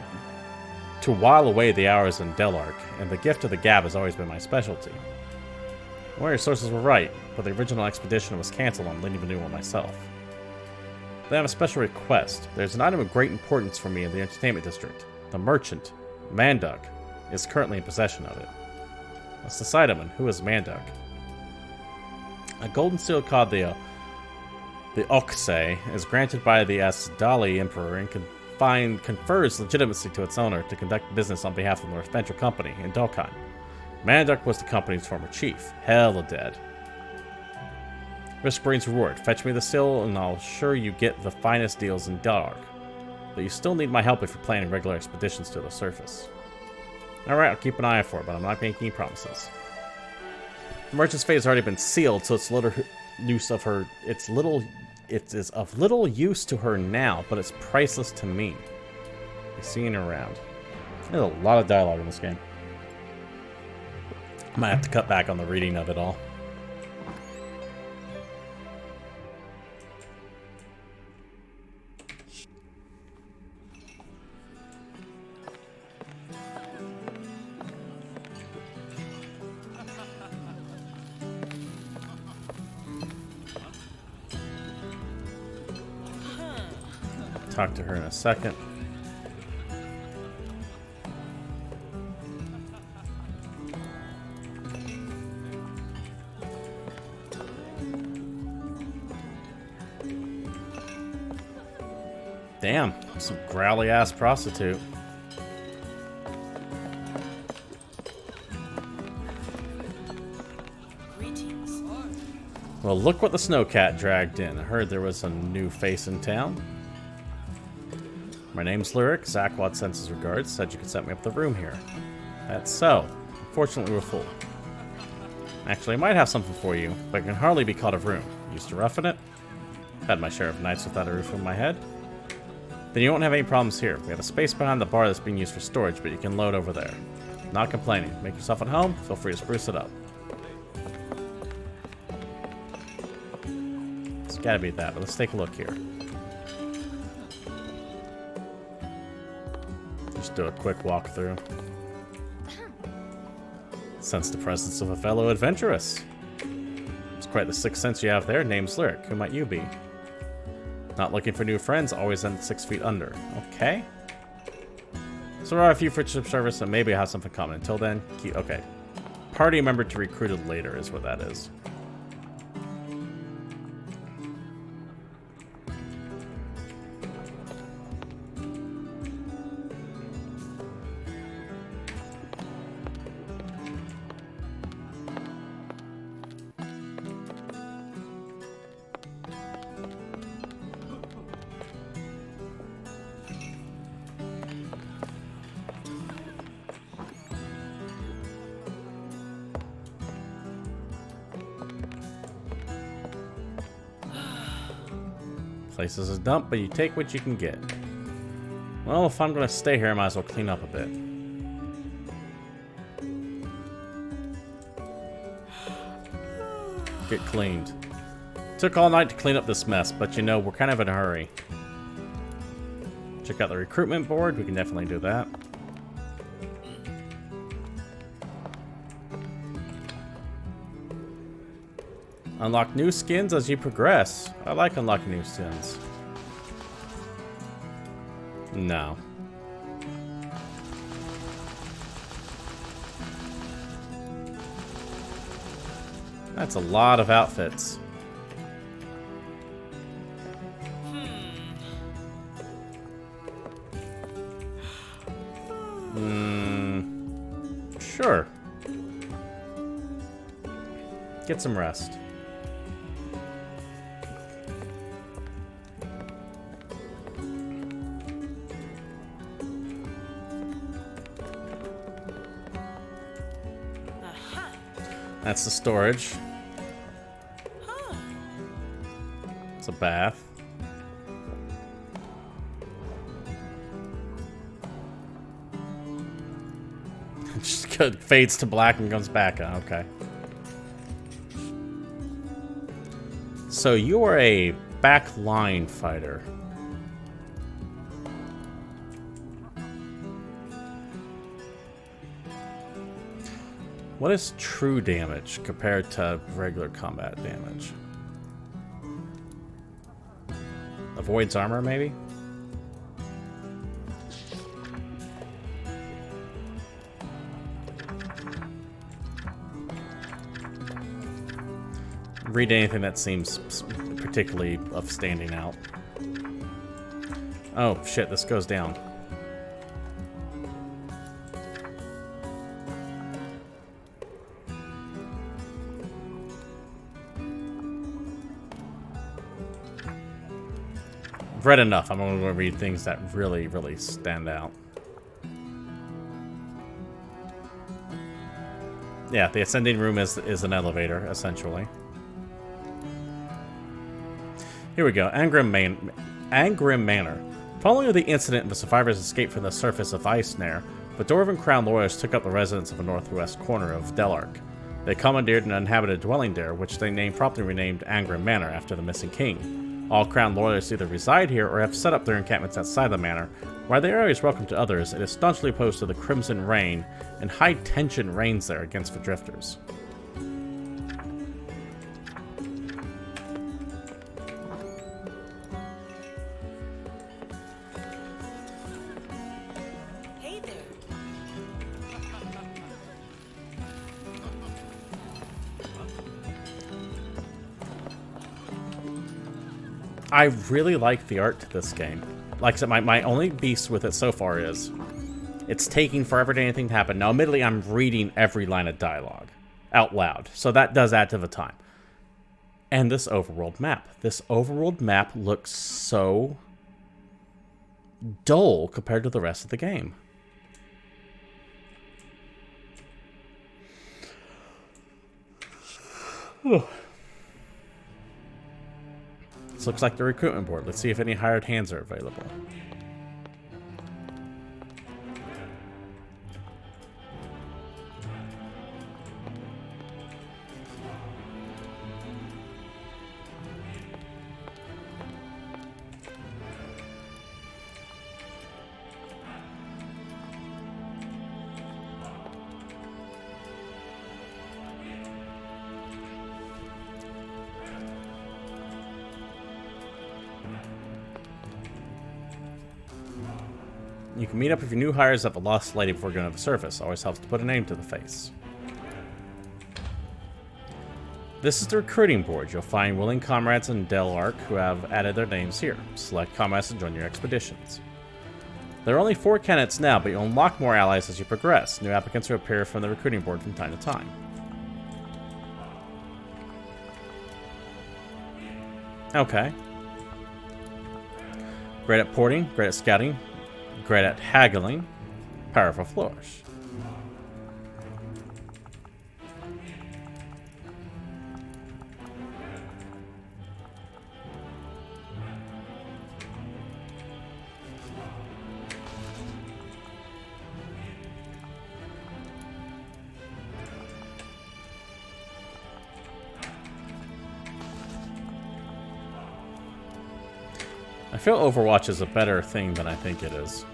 while away the hours in Delark, and the gift of the gab has always been my specialty. One of your sources were right, but the original expedition was cancelled. I'm leading a new one myself. They have a special request. There's an item of great importance for me in the entertainment district. The merchant, Manduk, is currently in possession of it. What's this item, and who is Manduk? A golden seal called the Oksei is granted by the Asdali Emperor and confers legitimacy to its owner to conduct business on behalf of the North Venture Company in Dokkan. Manduk was the company's former chief. Hella dead. Risk brings reward. Fetch me the seal and I'll sure you get the finest deals in Dark. But you still need my help if you're planning regular expeditions to the surface. Alright, I'll keep an eye out for it, but I'm not making any promises. The merchant's fate has already been sealed, so it's is of little use to her now, but it's priceless to me. You're seeing her around. There's a lot of dialogue in this game. Might have to cut back on the reading of it all. Talk to her in a second. Damn, some growly ass prostitute. Greetings. Well, look what the snowcat dragged in. I heard there was a new face in town. My name's Lyric. Zakwad sends his regards. Said you could set me up the room here. That's so. Unfortunately, we're full. Actually, I might have something for you, but it can hardly be called a room. Used to roughing it. Had my share of nights without a roof over my head. Then you won't have any problems here. We have a space behind the bar that's being used for storage, but you can load over there. Not complaining. Make yourself at home. Feel free to spruce it up. It's gotta be that, but let's take a look here. Just do a quick walkthrough. Sense the presence of a fellow adventurous. It's quite the sixth sense you have there. Name's Lyric. Who might you be? Not looking for new friends, always end 6 feet under. Okay. So we're out a few friendship service and maybe I'll have something common. Until then, keep... Okay. Party member to be recruited later is what that is. Place is a dump, but you take what you can get. Well, if I'm gonna stay here, I might as well clean up a bit. Get cleaned. Took all night to clean up this mess, but you know, we're kind of in a hurry. Check out the recruitment board, we can definitely do that. Unlock new skins as you progress. I like unlocking new skins. No. That's a lot of outfits. Sure. Get some rest. That's the storage. It's a bath. Just good. Fades to black and comes back. Okay. So you are a backline fighter. What is true damage compared to regular combat damage? Avoids armor, maybe? Read anything that seems particularly of standing out. Oh, shit, this goes down. Read enough. I'm only going to read things that really, really stand out. Yeah, the ascending room is an elevator, essentially. Here we go. Angrim Manor. Following the incident, the survivors escaped from the surface of Ice Snare, but Dwarven Crown lawyers took up the residence of the northwest corner of Delark. They commandeered an uninhabited dwelling there, which they promptly renamed Angrim Manor after the missing king. All Crown lawyers either reside here or have set up their encampments outside the manor. While the area is welcome to others, it is staunchly opposed to the Crimson Rain, and high tension reigns there against the Drifters. Hey there. I really like the art to this game. Like I said, my only beast with it so far is it's taking forever to anything to happen. Now, admittedly, I'm reading every line of dialogue out loud, so that does add to the time. And this overworld map. This overworld map looks so dull compared to the rest of the game. This looks like the recruitment board. Let's see if any hired hands are available. You can meet up with your new hires at the Lost Lady before going to the surface. Always helps to put a name to the face. This is the recruiting board. You'll find willing comrades in Del Arc who have added their names here. Select comrades to join your expeditions. There are only 4 candidates now, but you'll unlock more allies as you progress. New applicants will appear from the recruiting board from time to time. Okay. Great at porting, great at scouting, great at haggling, powerful flourish. I feel Overwatch is a better thing than I think it is.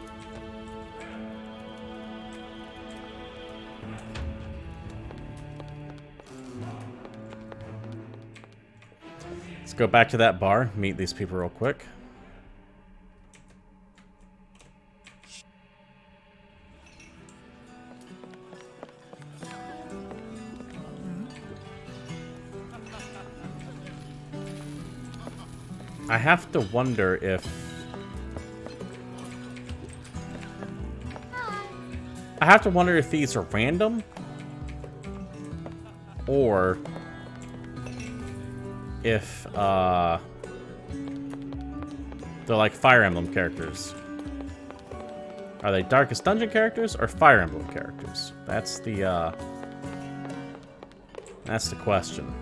Let's go back to that bar, meet these people real quick. I have to wonder if... these are random, or if they're like Fire Emblem characters. Are they Darkest Dungeon characters or Fire Emblem characters? That's the question.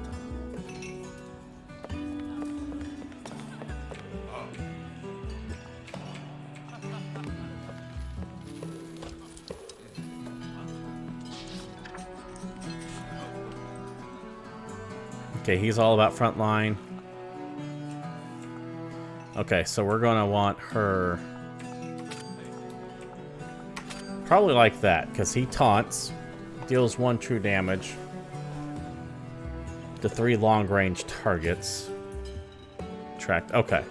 Okay, he's all about frontline. Okay, so we're gonna want her probably like that, because he taunts, deals 1 true damage to 3 long-range targets. Tracked. Okay.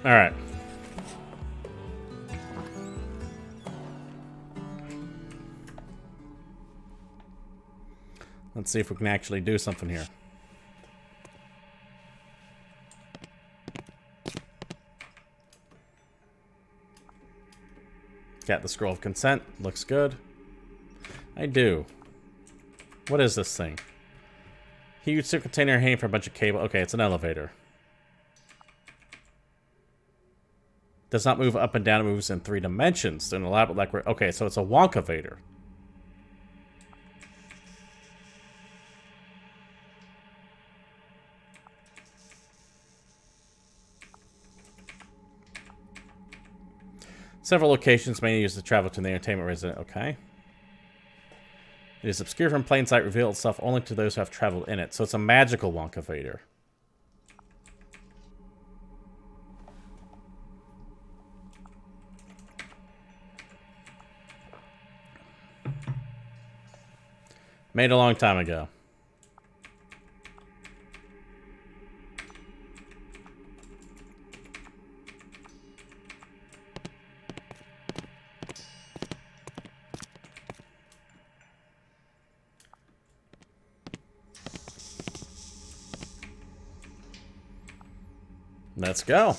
All right. Let's see if we can actually do something here. Got the scroll of consent. Looks good. I do. What is this thing? Huge suit container hanging for a bunch of cable. Okay, it's an elevator. Does not move up and down. It moves in 3 dimensions. And elaborate like we're... Okay, so it's a Wonkavator. Several locations mainly used to travel to the entertainment resident. Okay. It is obscure from plain sight, reveal itself only to those who have traveled in it. So it's a magical Wonkavator. Made a long time ago. Let's go.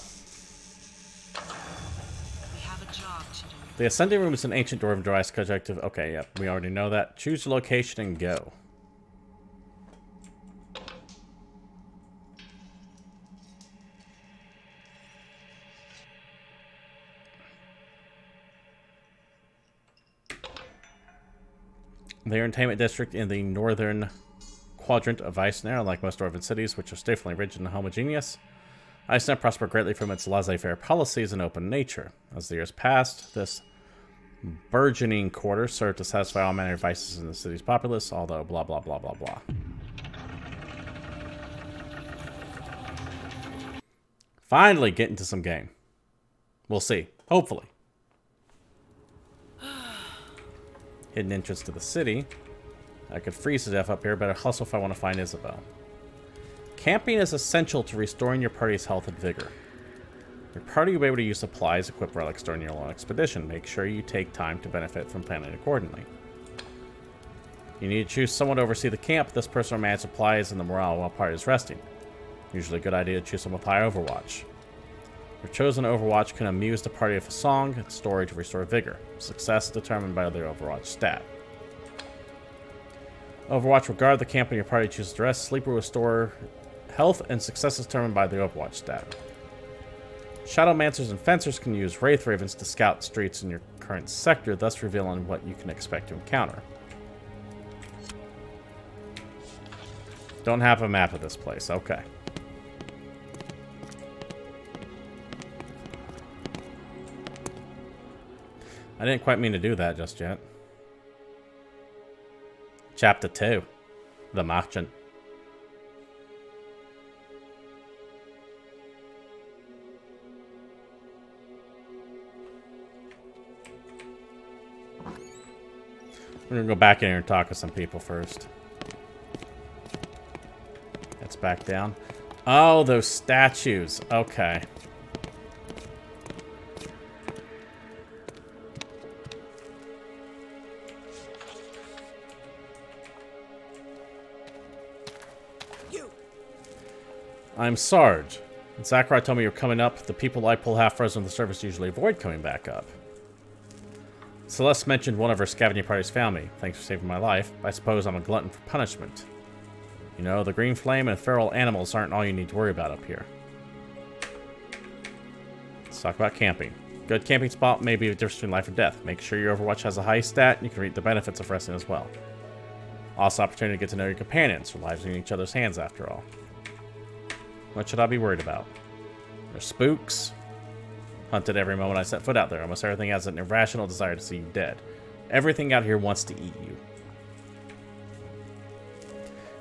We have a job to do. The ascending room is an ancient dwarven device objective. Okay, yep, we already know that. Choose your location and go. The entertainment district in the northern quadrant of Eisner, like most dwarven cities, which are stiffly rigid and homogeneous. Eisner prospered greatly from its laissez-faire policies and open nature. As the years passed, this burgeoning quarter served to satisfy all manner of vices in the city's populace, although blah blah blah blah blah. Finally get into some game. We'll see. Hopefully. Hidden entrance to the city. I could freeze to death up here. Better hustle if I want to find Isabel. Camping is essential to restoring your party's health and vigor. Your party will be able to use supplies, equip relics during your long expedition. Make sure you take time to benefit from planning accordingly. You need to choose someone to oversee the camp. This person will manage supplies and the morale while party is resting. Usually a good idea to choose someone with high overwatch. Your chosen overwatch can amuse the party with a song and story to restore vigor. Success determined by their overwatch stat. Overwatch will guard the camp when your party chooses to rest. Sleeper will restore health, and success is determined by the overwatch stat. Shadowmancers and fencers can use Wraith Ravens to scout the streets in your current sector, thus revealing what you can expect to encounter. Don't have a map of this place. Okay. I didn't quite mean to do that just yet. Chapter 2. The Merchant. We're gonna go back in here and talk to some people first. That's back down. Oh, those statues. Okay. I'm Sarge. Zachary told me you're coming up. The people I pull half frozen on the surface usually avoid coming back up. Celeste mentioned one of her scavenging parties found me. Thanks for saving my life. I suppose I'm a glutton for punishment. You know, the green flame and feral animals aren't all you need to worry about up here. Let's talk about camping. Good camping spot may be the difference between life and death. Make sure your Overwatch has a high stat, and you can reap the benefits of resting as well. Also, opportunity to get to know your companions. Your lives are in each other's hands, after all. What should I be worried about? There's spooks. Hunted every moment I set foot out there. Almost everything has an irrational desire to see you dead. Everything out here wants to eat you.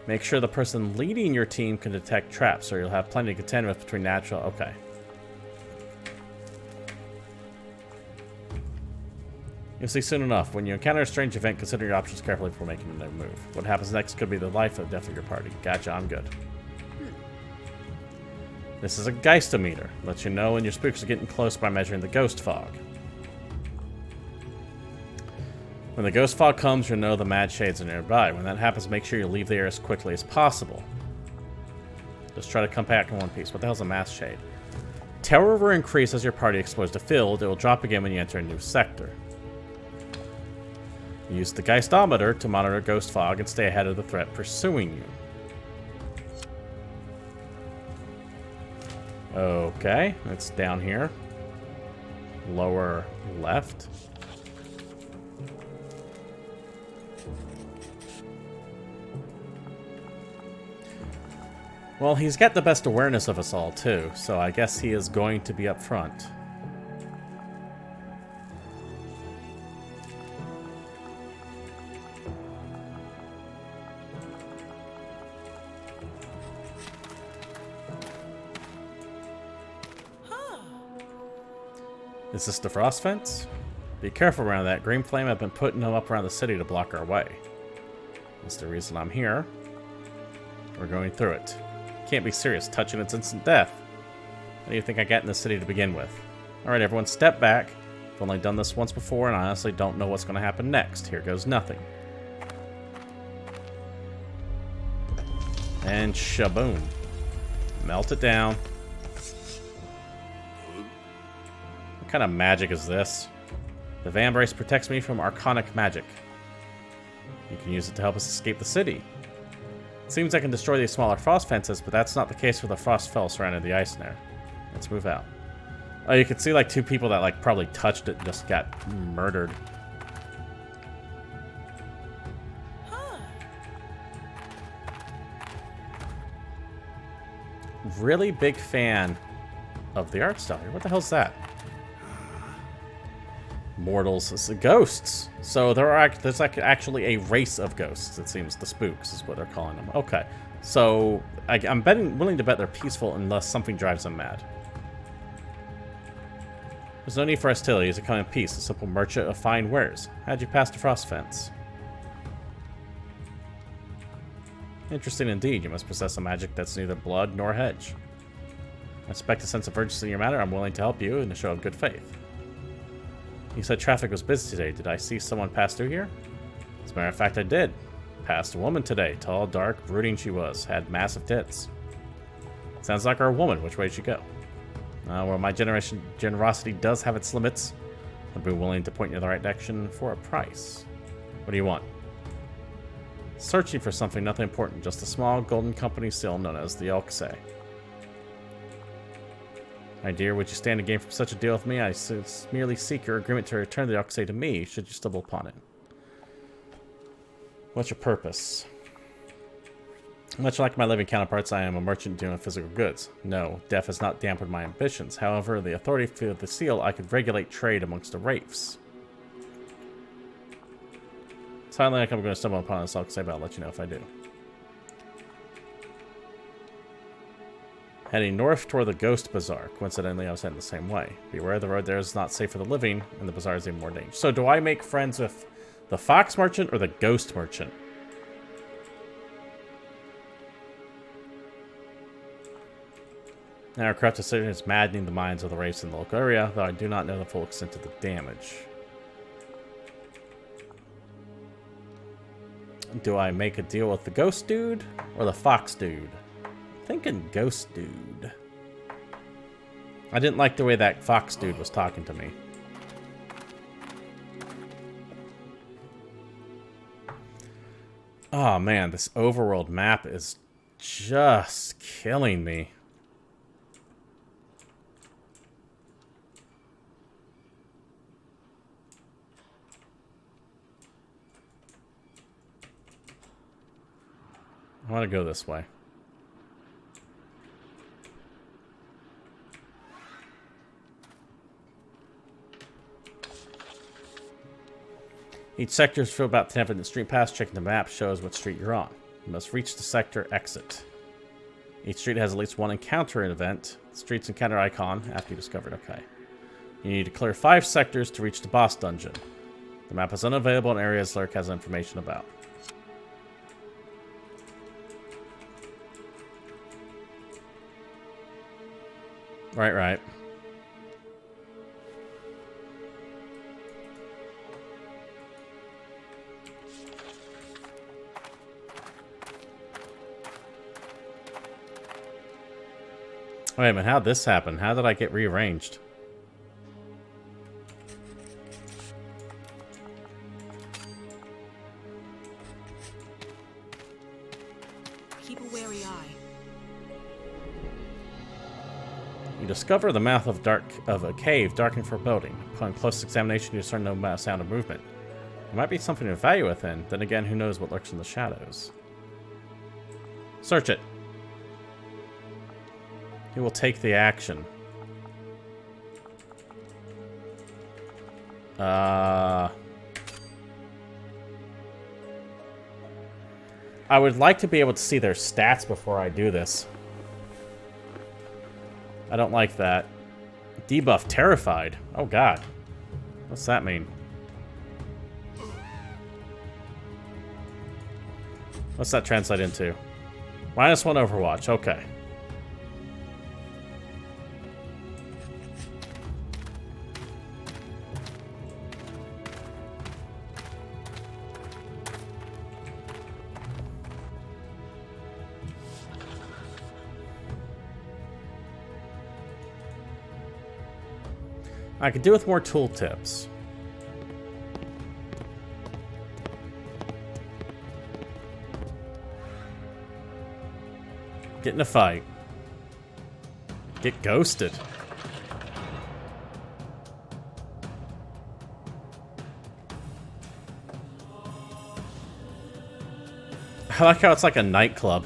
Make sure the person leading your team can detect traps, so you'll have plenty to contend with between natural... Okay. You'll see soon enough. When you encounter a strange event, consider your options carefully before making a move. What happens next could be the life or death of your party. Gotcha, I'm good. This is a Geistometer. Lets you know when your spooks are getting close by measuring the ghost fog. When the ghost fog comes, you'll know the mad shades are nearby. When that happens, make sure you leave the air as quickly as possible. Just try to come back in one piece. What the hell's a mass shade? Terror will increase as your party explodes to field. It will drop again when you enter a new sector. Use the Geistometer to monitor ghost fog and stay ahead of the threat pursuing you. Okay, it's down here. Lower left. Well, he's got the best awareness of us all, too, so I guess he is going to be up front. Is this the frost fence? Be careful around that. Green flame have been putting them up around the city to block our way. That's the reason I'm here. We're going through it. Can't be serious. Touching it's instant death. What do you think I got in the city to begin with? Alright, everyone step back. I've only done this once before, and I honestly don't know what's going to happen next. Here goes nothing. And shaboom. Melt it down. What kind of magic is this? The Vambrace protects me from arcanic magic. You can use it to help us escape the city. It seems I can destroy these smaller frost fences, but that's not the case with the frost fell surrounding the ice snare. Let's move out. Oh, you can see like two people that like probably touched it and just got murdered. Really big fan of the art style here. What the hell's that? Mortals. It's ghosts. So there's like actually a race of ghosts, it seems. The spooks is what they're calling them. Okay. So I'm willing to bet they're peaceful unless something drives them mad. There's no need for hostilities. To come in peace, a simple merchant of fine wares. How'd you pass the frost fence? Interesting indeed. You must possess a magic that's neither blood nor hedge. I expect a sense of urgency in your matter. I'm willing to help you in a show of good faith. You said traffic was busy today. Did I see someone pass through here? As a matter of fact, I did. Passed a woman today. Tall, dark, brooding she was. Had massive tits. Sounds like our woman. Which way did she go? Well, my generosity does have its limits. I'd be willing to point you in the right direction for a price. What do you want? Searching for something, nothing important. Just a small golden company seal known as the Oxay. My dear, would you stand to gain from such a deal with me? I merely seek your agreement to return the Oxay to me, should you stumble upon it. What's your purpose? Much like my living counterparts, I am a merchant dealing with physical goods. No, death has not dampened my ambitions. However, the authority for the seal, I could regulate trade amongst the wraiths. Sounds like I'm going to stumble upon this Oxay, but I'll let you know if I do. Heading north toward the Ghost Bazaar. Coincidentally, I was heading the same way. Beware, the road there is not safe for the living, and the bazaar is even more dangerous. So do I make friends with the Fox Merchant or the Ghost Merchant? Now, our corrupt decision is maddening the minds of the wraiths in the local area, though I do not know the full extent of the damage. Do I make a deal with the Ghost Dude or the Fox Dude? Thinking Ghost Dude. I didn't like the way that Fox Dude was talking to me. Oh man, this overworld map is just killing me. I want to go this way. Each sector is filled about 10 evident street paths. Checking the map shows what street you're on. You must reach the sector exit. Each street has at least one encounter event. The street's encounter icon after you discover it. Okay. You need to clear 5 sectors to reach the boss dungeon. The map is unavailable in areas Lurk has information about. Right. Wait a minute, how'd this happen? How did I get rearranged? Keep a wary eye. You discover the mouth of a cave dark and foreboding. Upon close examination, you discern no sound of movement. There might be something of value within. Then again, who knows what lurks in the shadows? Search it. He will take the action. I would like to be able to see their stats before I do this. I don't like that. Debuff terrified. Oh god. What's that mean? What's that translate into? -1 Overwatch. Okay. I could do with more tooltips. Get in a fight. Get ghosted. I like how it's like a nightclub.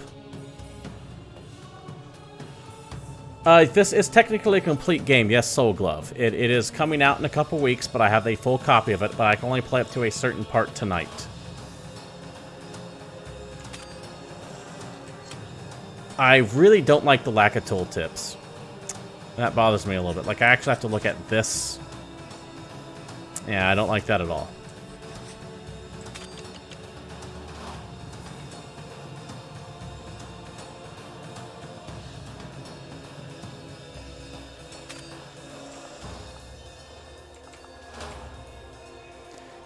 This is technically a complete game. Yes, Soul Glove. It is coming out in a couple weeks, but I have a full copy of it, but I can only play up to a certain part tonight. I really don't like the lack of tooltips. That bothers me a little bit. Like, I actually have to look at this Yeah, I don't like that at all.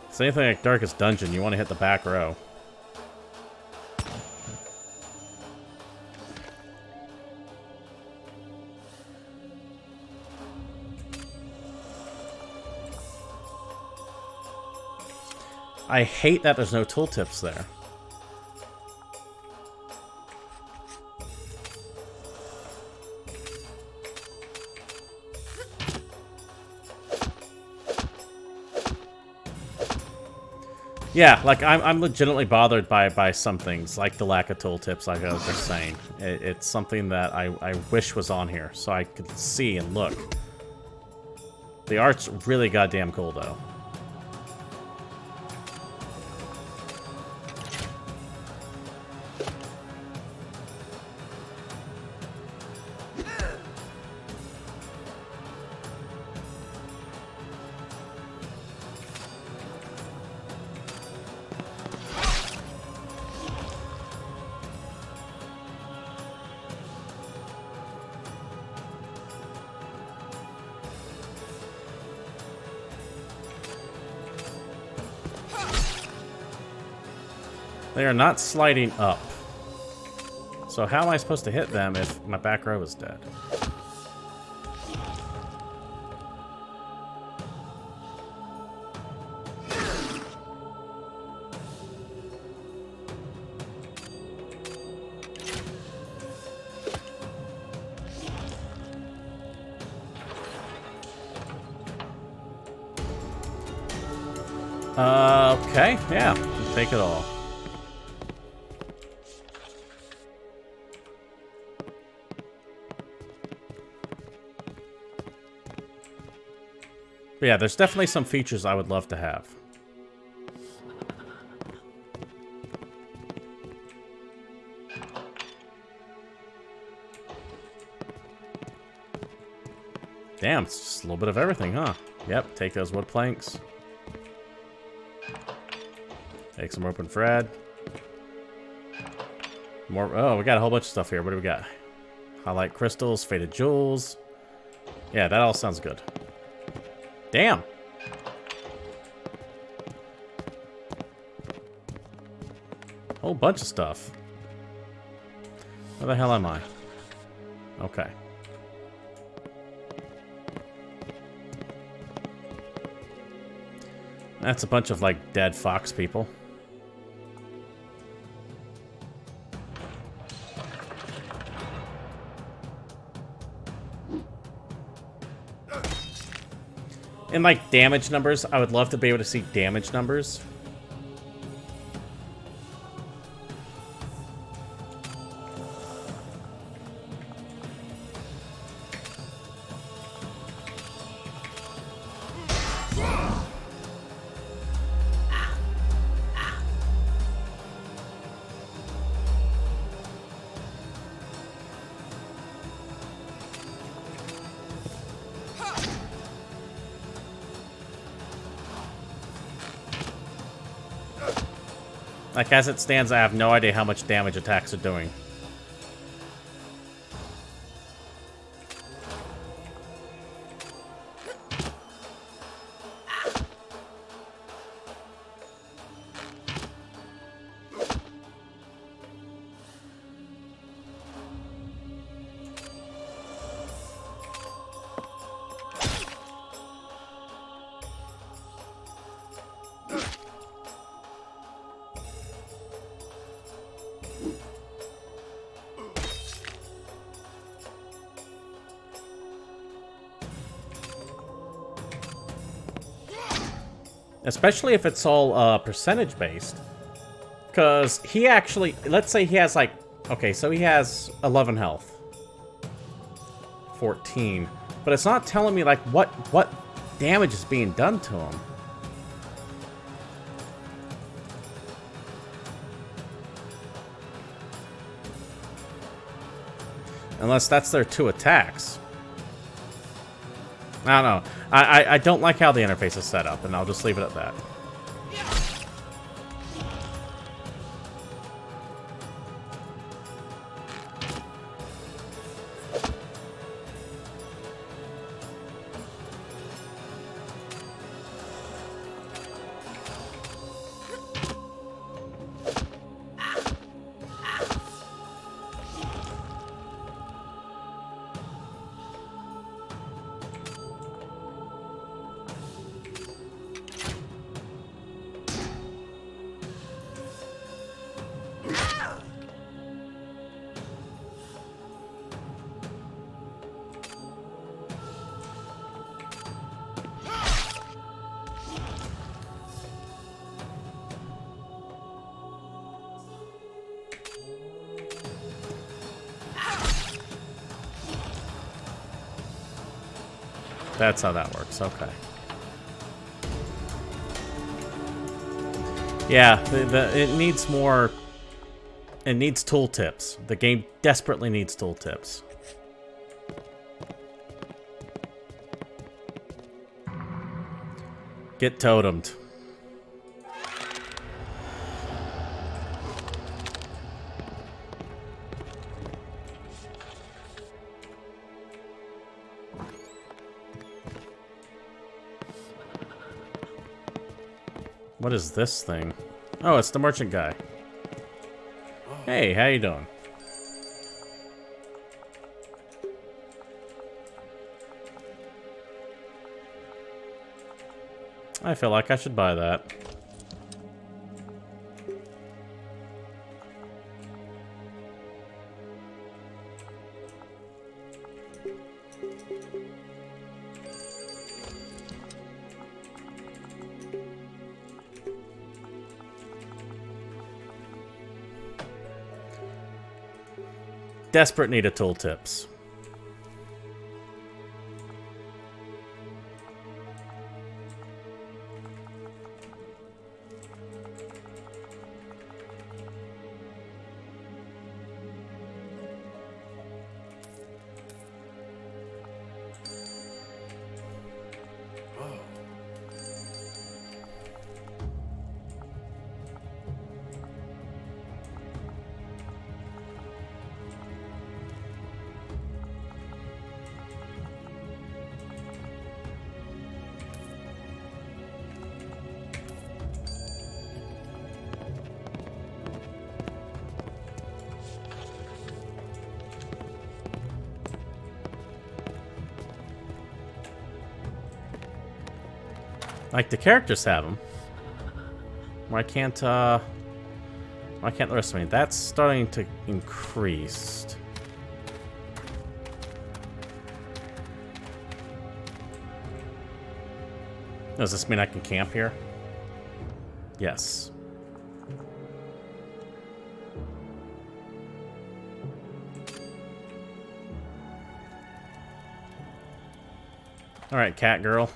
It's anything like Darkest Dungeon, you want to hit the back row. I hate that there's no tooltips there. Yeah, like I'm legitimately bothered by some things, like the lack of tooltips, like I was just saying. It's something that I wish was on here, so I could see and look. The art's really goddamn cool, though. They are not sliding up. So how am I supposed to hit them if my back row is dead? Okay, yeah, take it all. But yeah, there's definitely some features I would love to have. Damn, it's just a little bit of everything, huh? Yep, take those wood planks. Take some open thread. More. Oh, we got a whole bunch of stuff here. What do we got? Highlight crystals, faded jewels. Yeah, that all sounds good. Damn. Whole bunch of stuff. Where the hell am I? Okay. That's a bunch of, like, dead fox people. And, like, damage numbers, I would love to be able to see damage numbers. Like, as it stands, I have no idea how much damage attacks are doing. Especially if it's all percentage based. Because he actually, let's say he has like, okay, so he has 11 health. 14. But it's not telling me like what damage is being done to him. Unless that's their 2 attacks. I don't know. I don't like how the interface is set up, and I'll just leave it at that. That's how that works, okay. Yeah, it needs more... It needs tooltips. The game desperately needs tooltips. Get totemed. What is this thing? Oh, it's the merchant guy. Hey, how you doing? I feel like I should buy that. Desperate need of tooltips. Like, the characters have them. Why can't the rest of me? That's starting to increase. Does this mean I can camp here? Yes. Alright, cat girl.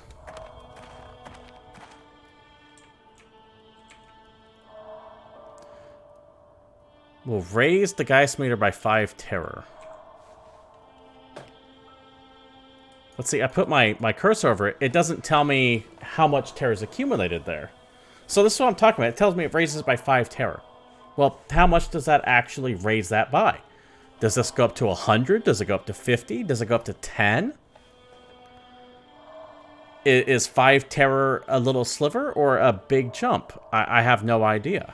We'll raise the Geist meter by 5 terror. Let's see, I put my cursor over it. It doesn't tell me how much terror is accumulated there. So this is what I'm talking about. It tells me it raises by 5 terror. Well, how much does that actually raise that by? Does this go up to 100? Does it go up to 50? Does it go up to 10? Is 5 terror a little sliver or a big jump? I have no idea.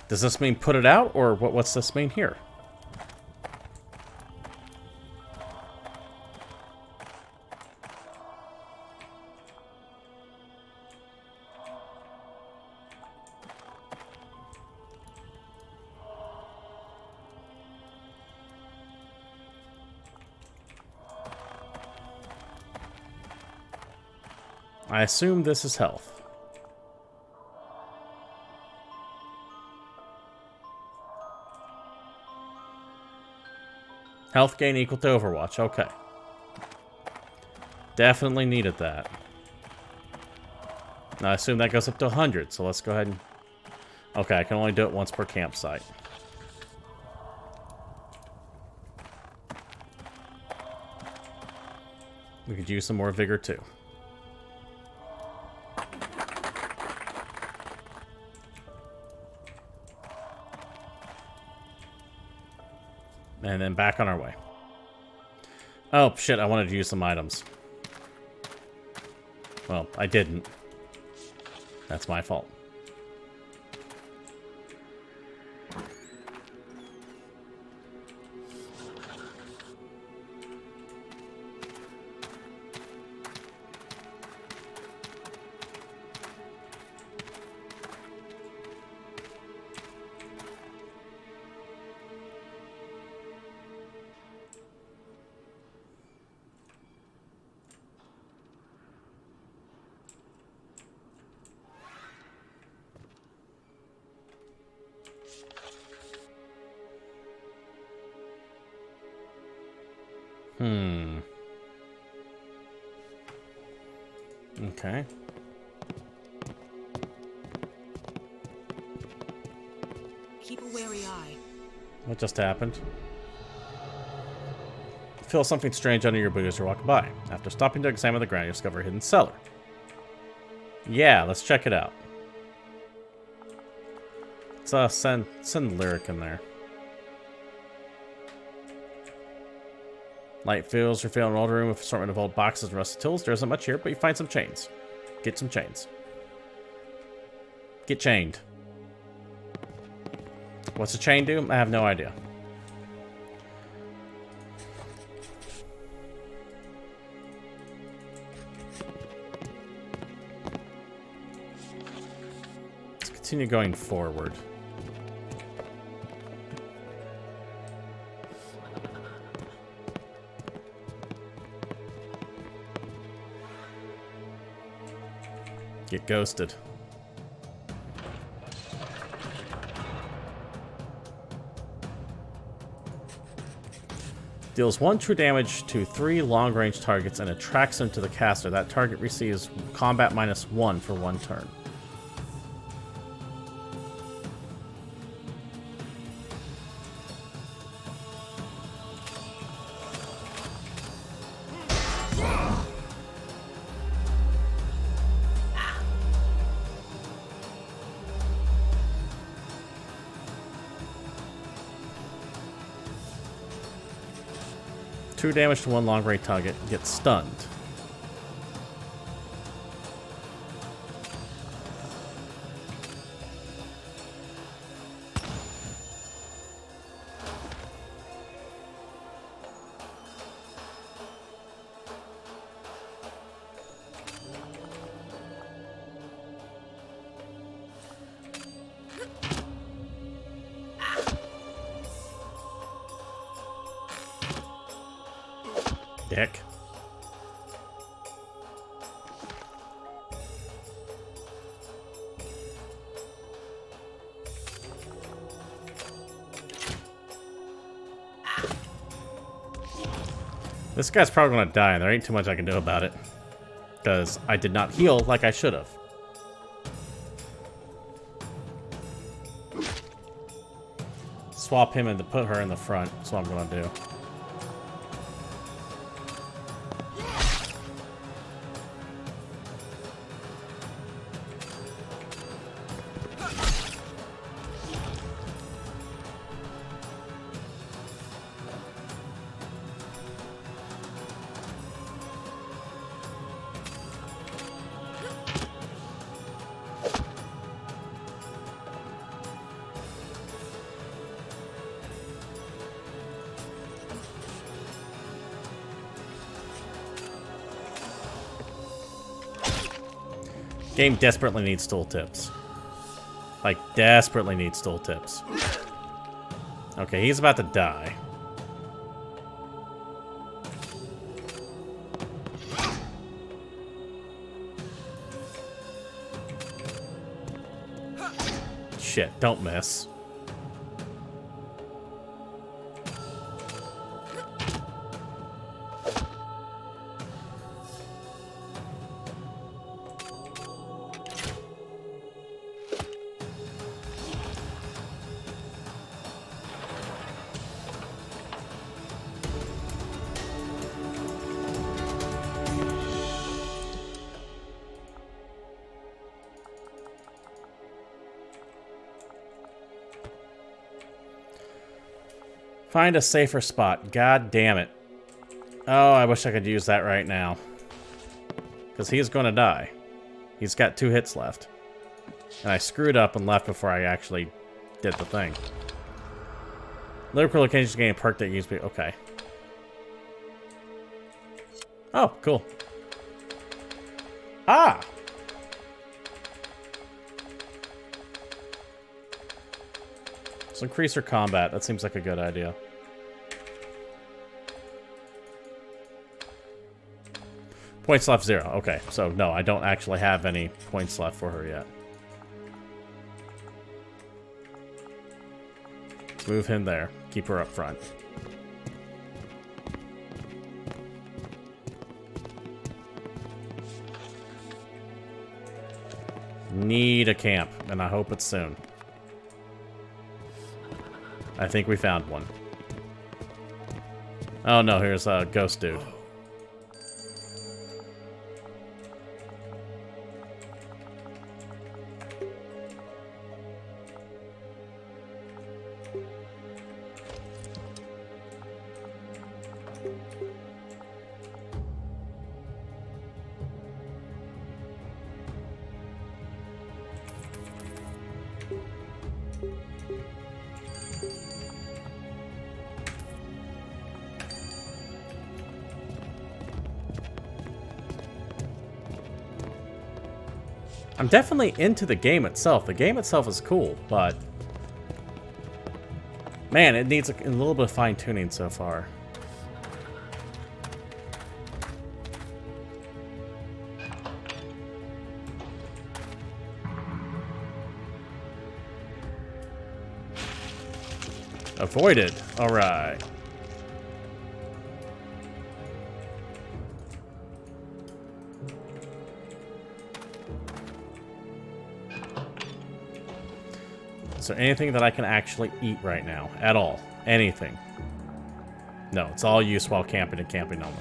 Does this mean put it out, or what's this mean here? I assume this is health. Health gain equal to Overwatch. Okay. Definitely needed that. Now, I assume that goes up to 100, so let's go ahead and... Okay, I can only do it once per campsite. We could use some more vigor, too. And then back on our way. Oh, shit, I wanted to use some items. Well, I didn't. That's my fault. Okay. Keep a wary eye. What just happened? Feel something strange under your boot as you're walking by. After stopping to examine the ground, you discover a hidden cellar. Yeah, let's check it out. Let's send Lyric in there. Light fills your an old room with assortment of old boxes and rusted tools. There isn't much here, but you find some chains. Get some chains. Get chained. What's a chain do? I have no idea. Let's continue going forward. Get ghosted. Deals 1 true damage to 3 long-range targets and attracts them to the caster. That target receives combat -1 for 1 turn. True damage to 1 long-range target. Gets stunned. Dick. This guy's probably gonna die, and there ain't too much I can do about it. Because I did not heal like I should have. Swap him and put her in the front. That's what I'm gonna do. Game desperately needs tooltips. Like, desperately needs tooltips. Okay, he's about to die. shit, don't miss. Find a safer spot. God damn it. Oh, I wish I could use that right now. Because he's going to die. He's got 2 hits left. And I screwed up and left before I actually did the thing. Lyrical occasions gain a perk that used to be... Okay. Oh, cool. Ah! Let's increase her combat. That seems like a good idea. Points left 0. Okay, so no, I don't actually have any points left for her yet. Let's move him there. Keep her up front. Need a camp, and I hope it's soon. I think we found one. Oh no, here's a ghost dude. I'm definitely into the game itself. The game itself is cool, but... man, it needs a little bit of fine-tuning so far. Avoided. Alright. Is there anything that I can actually eat right now? At all? Anything? No, it's all used while camping and camping only.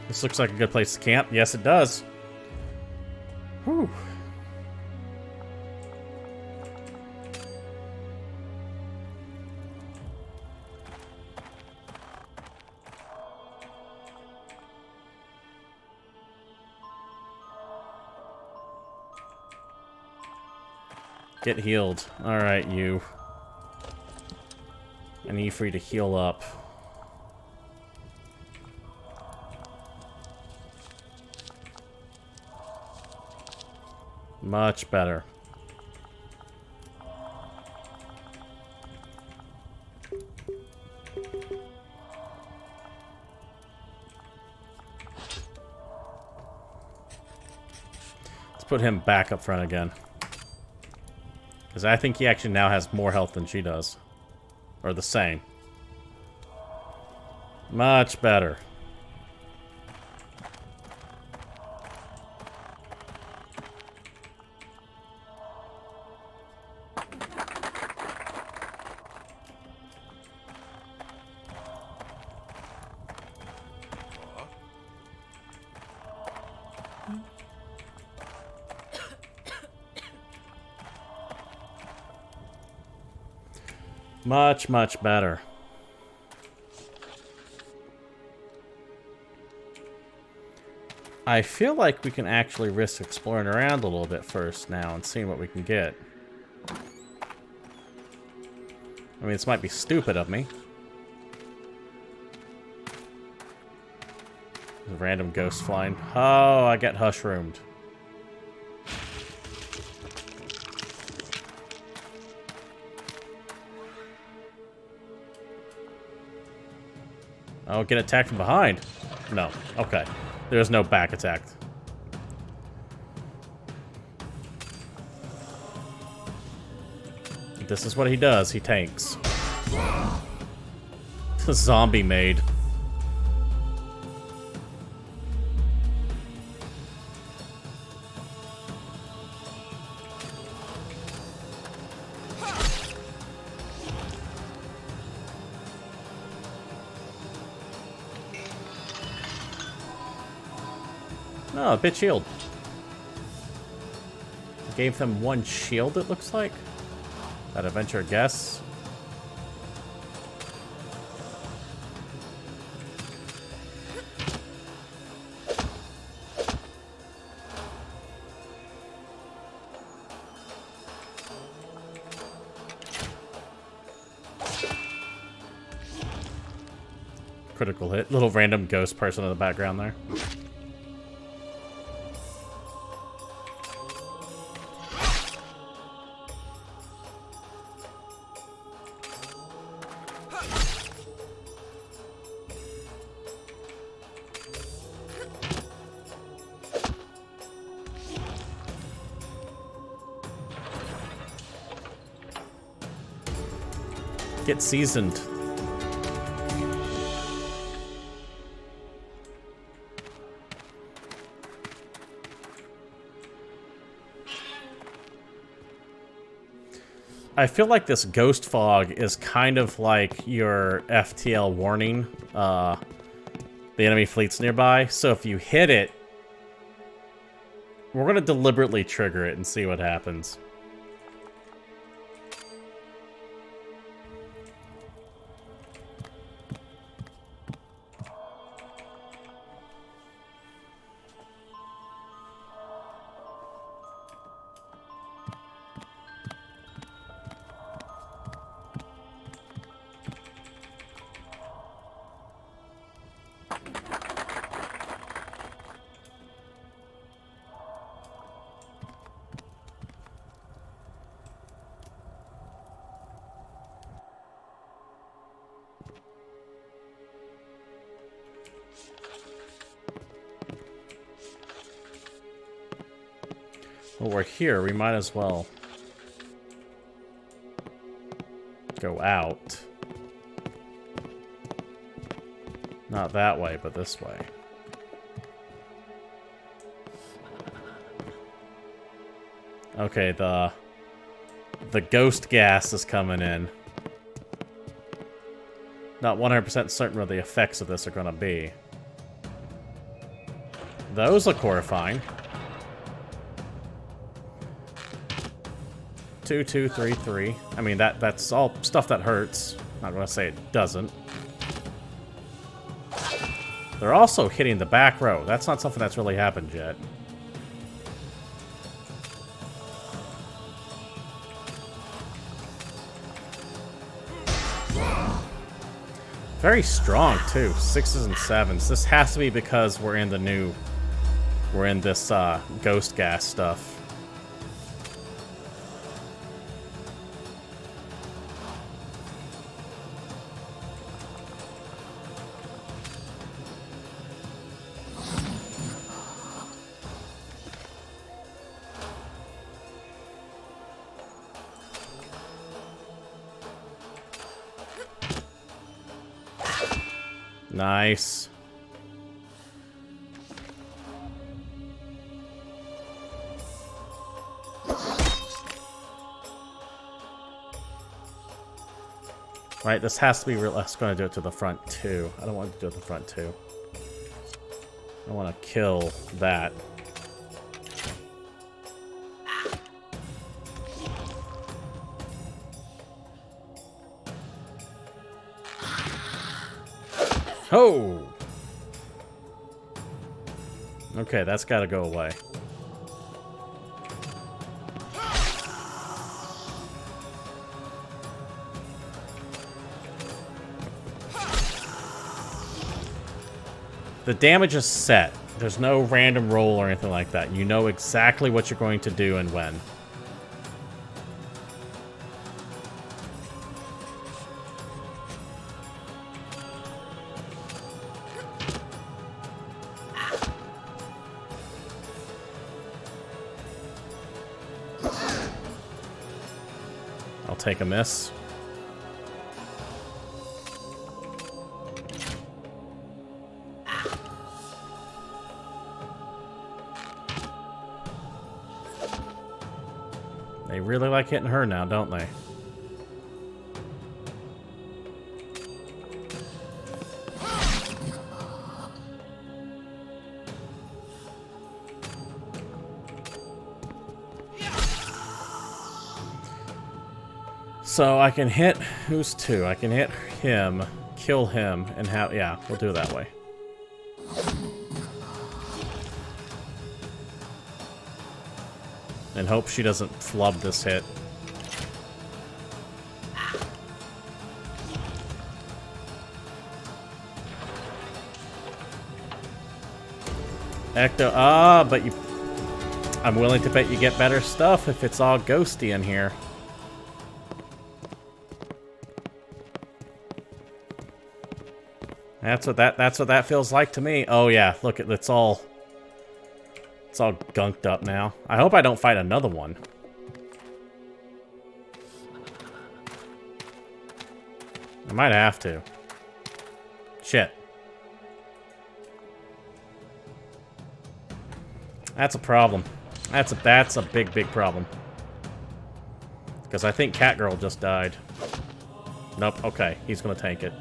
This looks like a good place to camp. Yes, it does. Whew. Get healed. Alright, you. I need for you to heal up. Much better. Let's put him back up front again. Because I think he actually now has more health than she does. Or the same. Much better. Much, much better. I feel like we can actually risk exploring around a little bit first now and seeing what we can get. I mean, this might be stupid of me. There's a random ghost flying. Oh, I get hushroomed. Oh, get attacked from behind. No. Okay. There's no back attack. This is what he does. He tanks. The zombie maid. Oh, a bit shield. Gave them one shield, it looks like. That adventure guess. Critical hit. Little random ghost person in the background there. Get seasoned. I feel like this ghost fog is kind of like your FTL warning. The enemy fleet's nearby. So if you hit it, we're going to deliberately trigger it and see what happens. Well, we're here. We might as well go out. Not that way, but this way. Okay, the ghost gas is coming in. Not 100% certain what the effects of this are going to be. Those look horrifying. 2, 2, 3, 3. I mean, that's all stuff that hurts. Not gonna say it doesn't. They're also hitting the back row. That's not something that's really happened yet. Very strong too. 6s and 7s. This has to be because we're in this ghost gas stuff. Nice. Right, this has to be real. That's going to do it to the front too. I don't want to do it to the front too. I want to kill that. Oh! Okay, that's got to go away. The damage is set. There's no random roll or anything like that. You know exactly what you're going to do and when. I'll take a miss. They really like hitting her now, don't they? So I can hit... Who's two? I can hit him, kill him, and have... Yeah, we'll do it that way. And hope she doesn't flub this hit. Ecto... but you... I'm willing to bet you get better stuff if it's all ghosty in here. That's what that feels like to me. Oh yeah, look at it's all gunked up now. I hope I don't fight another one. I might have to. Shit. That's a problem. That's a big problem. Because I think Catgirl just died. Nope, okay, he's gonna tank it.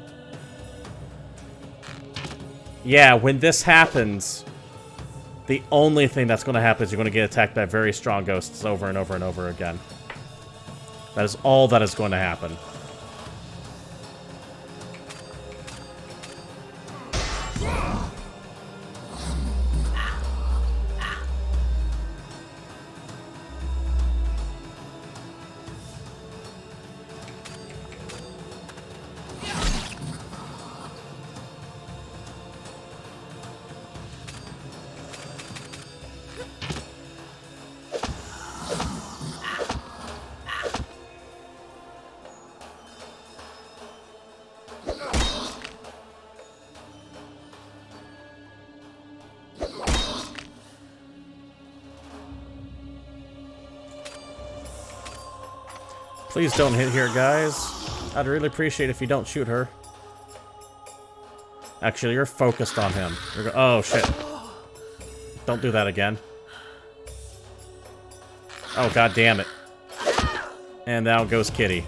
Yeah, when this happens, the only thing that's going to happen is you're going to get attacked by very strong ghosts over and over and over again. That is all that is going to happen. Please don't hit here, guys. I'd really appreciate if you don't shoot her. Actually, you're focused on him. Oh, shit. Don't do that again. Oh, god damn it. And now goes Kitty.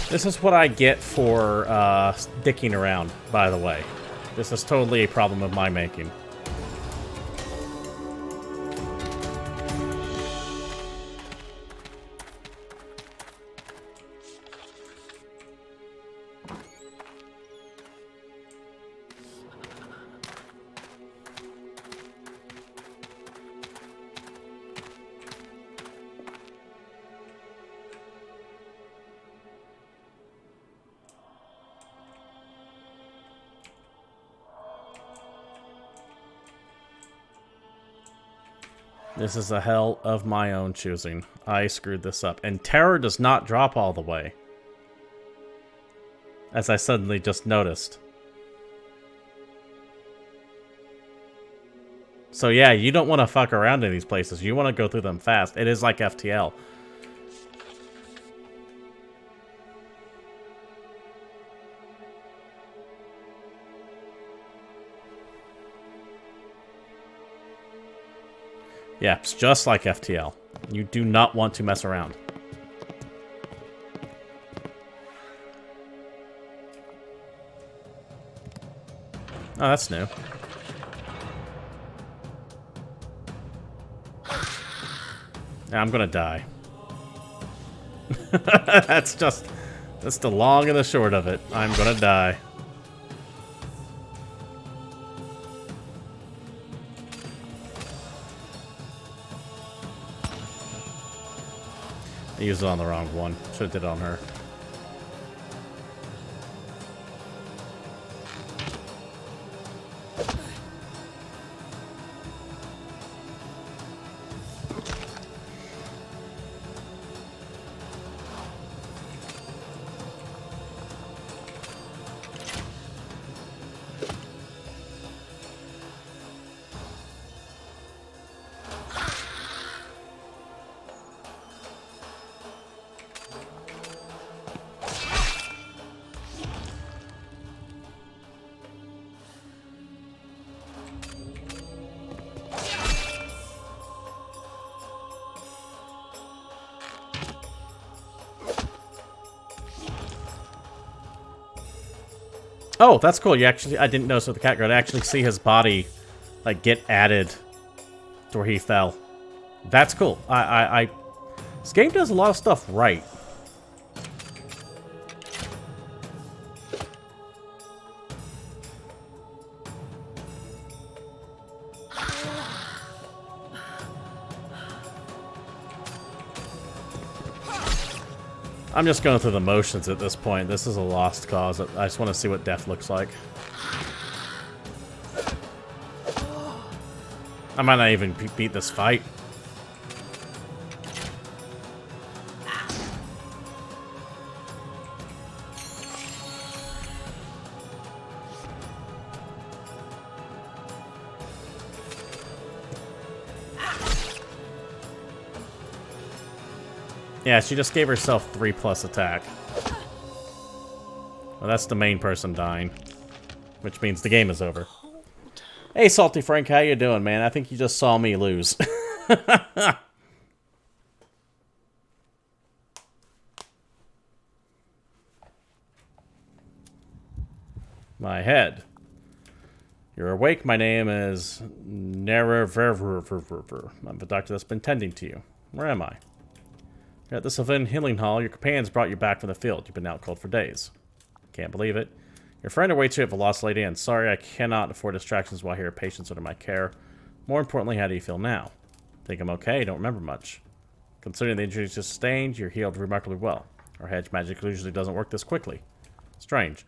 This is what I get for dicking around, by the way. This is totally a problem of my making. This is a hell of my own choosing. I screwed this up. And terror does not drop all the way. As I suddenly just noticed. So yeah, you don't want to fuck around in these places. You want to go through them fast. It is like FTL. Yeah, it's just like FTL. You do not want to mess around. Oh, that's new. Yeah, I'm gonna die. That's the long and the short of it. I'm gonna die. I used it on the wrong one. Should have did it on her. Oh, that's cool. You actually, I didn't notice with the cat girl. I actually see his body, like, get added to where he fell. That's cool. This game does a lot of stuff right. I'm just going through the motions at this point. This is a lost cause. I just want to see what death looks like. I might not even beat this fight. Yeah, she just gave herself 3+ attack. Well, that's the main person dying. Which means the game is over. Hey, Salty Frank, how you doing, man? I think you just saw me lose. My head. You're awake. My name is Neraverververver. I'm the doctor that's been tending to you. Where am I? You're at the Sylvan Healing Hall. Your companions brought you back from the field. You've been out cold for days. Can't believe it. Your friend awaits you at Velocity Inn. Sorry, I cannot afford distractions while here are patients under my care. More importantly, how do you feel now? Think I'm okay. Don't remember much. Considering the injuries you sustained, you're healed remarkably well. Our hedge magic usually doesn't work this quickly. Strange.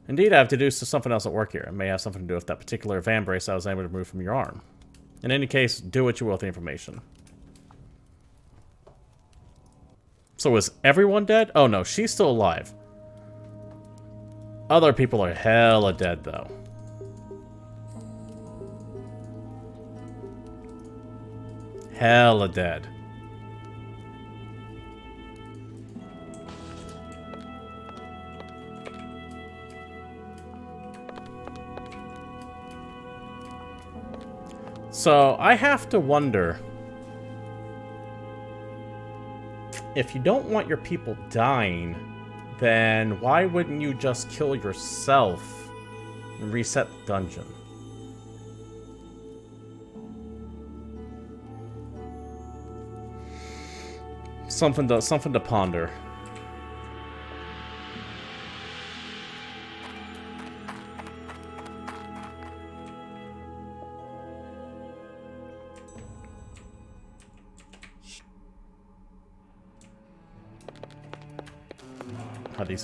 Indeed, I have deduced to something else at work here. It may have something to do with that particular Vambrace I was able to remove from your arm. In any case, do what you will with the information. So is everyone dead? Oh no, she's still alive. Other people are hella dead, though. Hella dead. So, I have to wonder, if you don't want your people dying, then why wouldn't you just kill yourself and reset the dungeon? Something to ponder.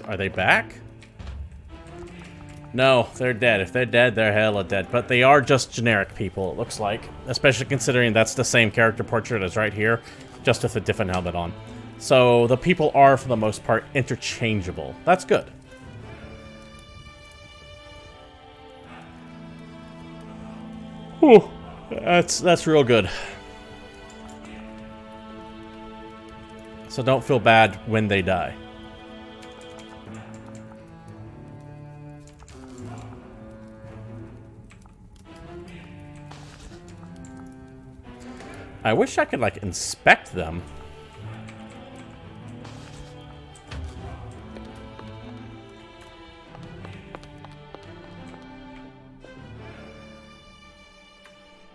Are they back? No, they're dead. If they're dead, they're hella dead. But they are just generic people, it looks like. Especially considering that's the same character portrait as right here, just with a different helmet on. So the people are, for the most part, interchangeable. That's good. Whew. That's real good. So don't feel bad when they die. I wish I could, like, inspect them.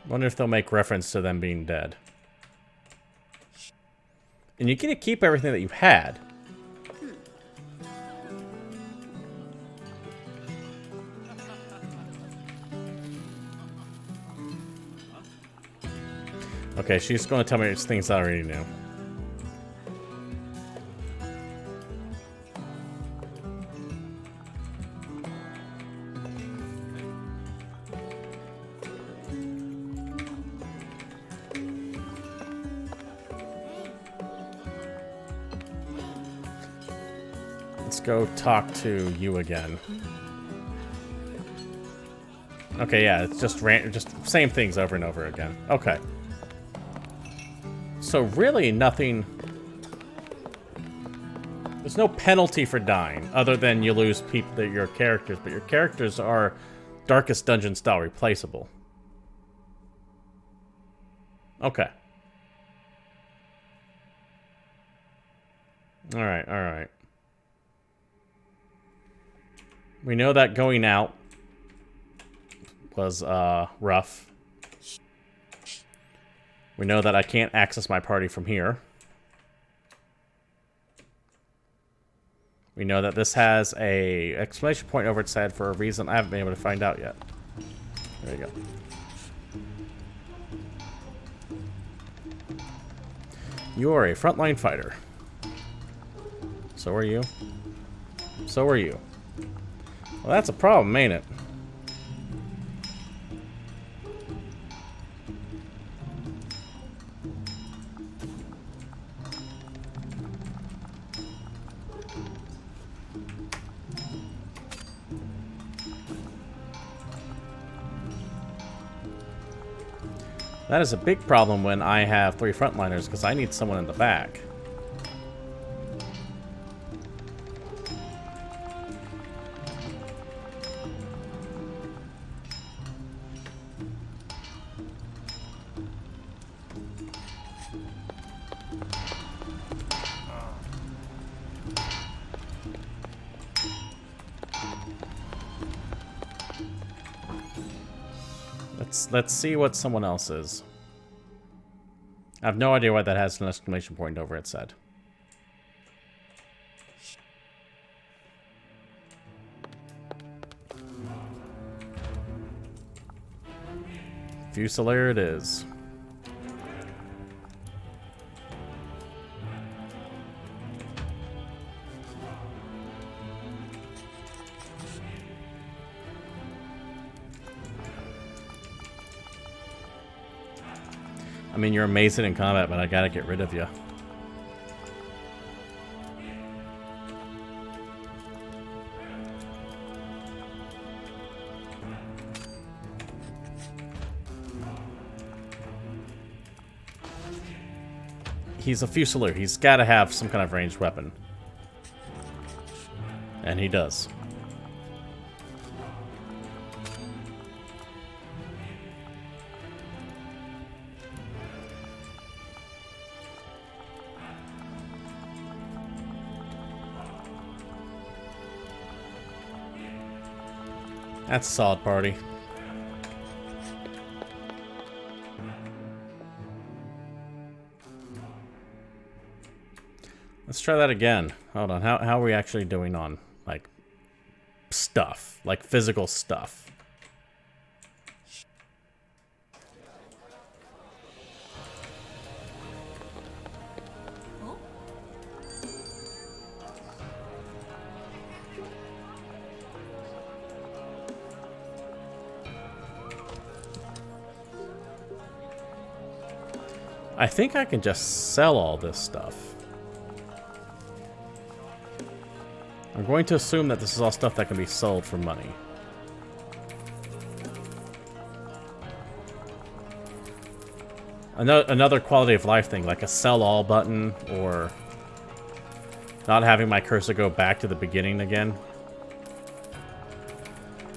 Wonder if they'll make reference to them being dead. And you get to keep everything that you've had. Okay, she's going to tell me things I already knew. Let's go talk to you again. Okay, yeah, it's just same things over and over again. Okay. So really nothing... There's no penalty for dying, other than you lose your characters, but your characters are Darkest Dungeon style replaceable. Okay. Alright, alright. We know that going out was rough. We know that I can't access my party from here. We know that this has a exclamation point over its head for a reason I haven't been able to find out yet. There you go. You are a frontline fighter. So are you. So are you. Well, that's a problem, ain't it? That is a big problem when I have 3 frontliners, because I need someone in the back. Let's see what someone else is. I have no idea why that has an exclamation point over its head. Fusilier it is. I mean, you're amazing in combat, but I gotta get rid of you. He's a Fusilier. He's gotta have some kind of ranged weapon. And he does. That's a solid party. Let's try that again. Hold on. How are we actually doing on, like, stuff? Like, physical stuff? I think I can just sell all this stuff. I'm going to assume that this is all stuff that can be sold for money. Another quality of life thing, like a sell all button, or not having my cursor go back to the beginning again.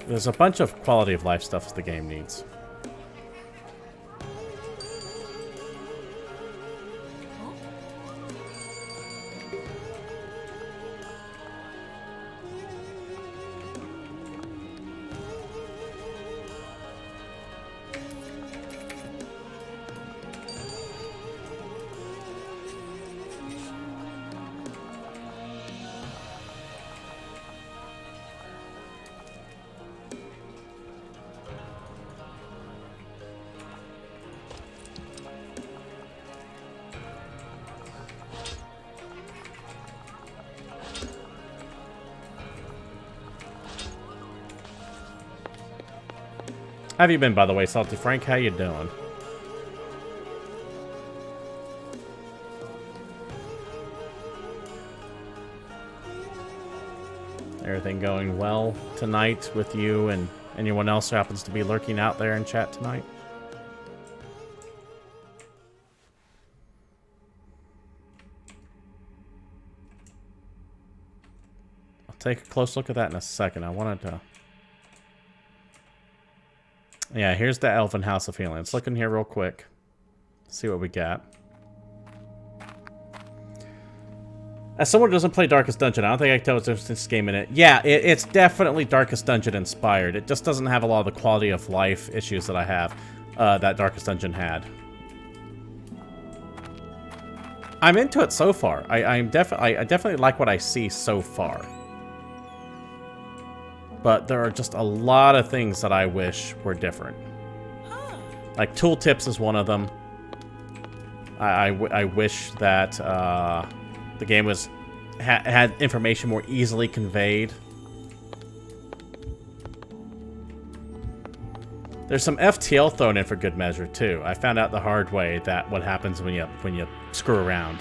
There's a bunch of quality of life stuff the game needs. How have you been, by the way, Salty Frank? How you doing? Everything going well tonight with you and anyone else who happens to be lurking out there in chat tonight? I'll take a close look at that in a second. I wanted to... Yeah, here's the Elven House of Healing. Let's look in here real quick. See what we got. As someone who doesn't play Darkest Dungeon, I don't think I can tell what's this game in it. Yeah, it's definitely Darkest Dungeon inspired. It just doesn't have a lot of the quality of life issues that I have, that Darkest Dungeon had. I'm into it so far. I definitely like what I see so far. But there are just a lot of things that I wish were different. Like tooltips is one of them. I wish that the game was had information more easily conveyed. There's some FTL thrown in for good measure too. I found out the hard way that what happens when you screw around.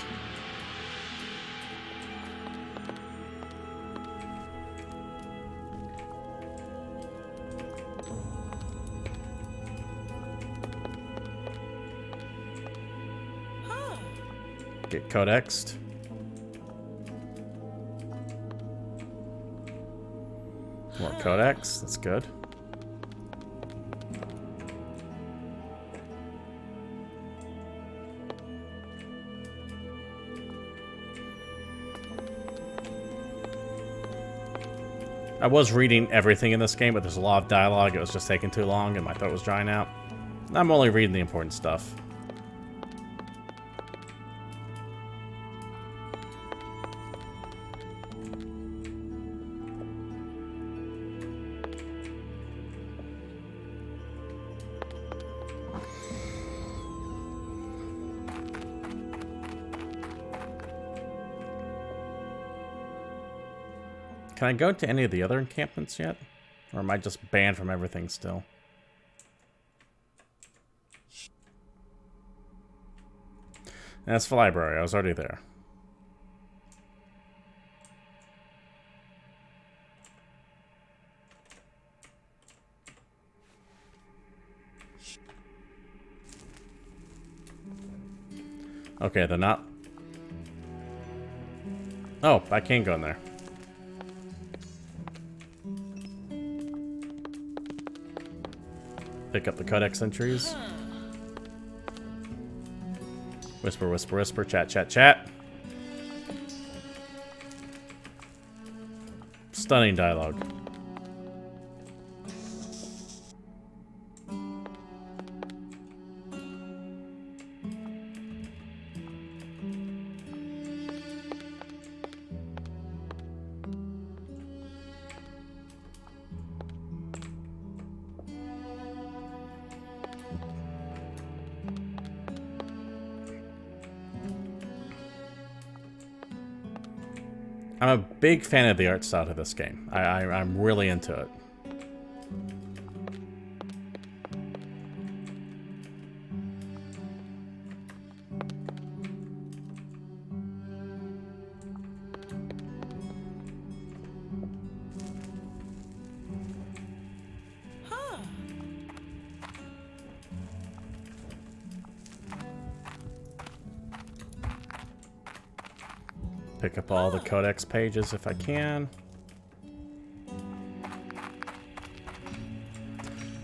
Get codexed. More codex. That's good. I was reading everything in this game, but there's a lot of dialogue. It was just taking too long, and my throat was drying out. I'm only reading the important stuff. Can I go to any of the other encampments yet? Or am I just banned from everything still? That's the library. I was already there. Okay, they're not... Oh, I can go in there. Pick up the codex entries. Whisper, whisper, whisper. Chat, chat, chat. Stunning dialogue. I'm a big fan of the art style of this game. I'm really into it. Pick up all the codex pages if I can.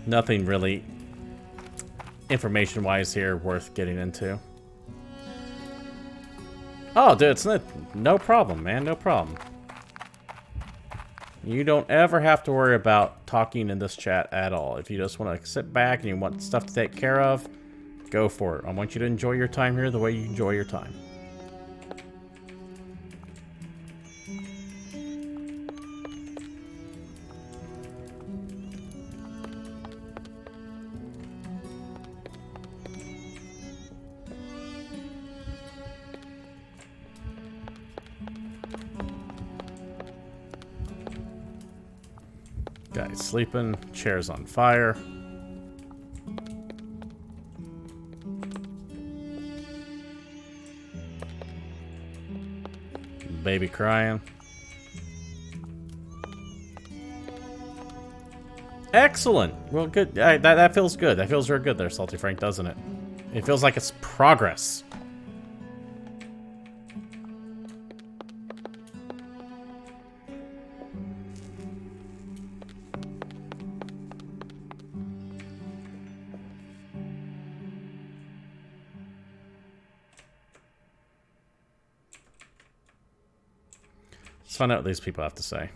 Nothing really information-wise here worth getting into. Oh, dude, it's no problem, man. No problem. You don't ever have to worry about talking in this chat at all. If you just want to sit back and you want stuff to take care of, go for it. I want you to enjoy your time here the way you enjoy your time. Guys sleeping, chairs on fire. baby crying. Excellent. Well, good. That feels good. That feels real good there, Salty Frank, doesn't it? It feels like it's progress. Let's find out what these people have to say.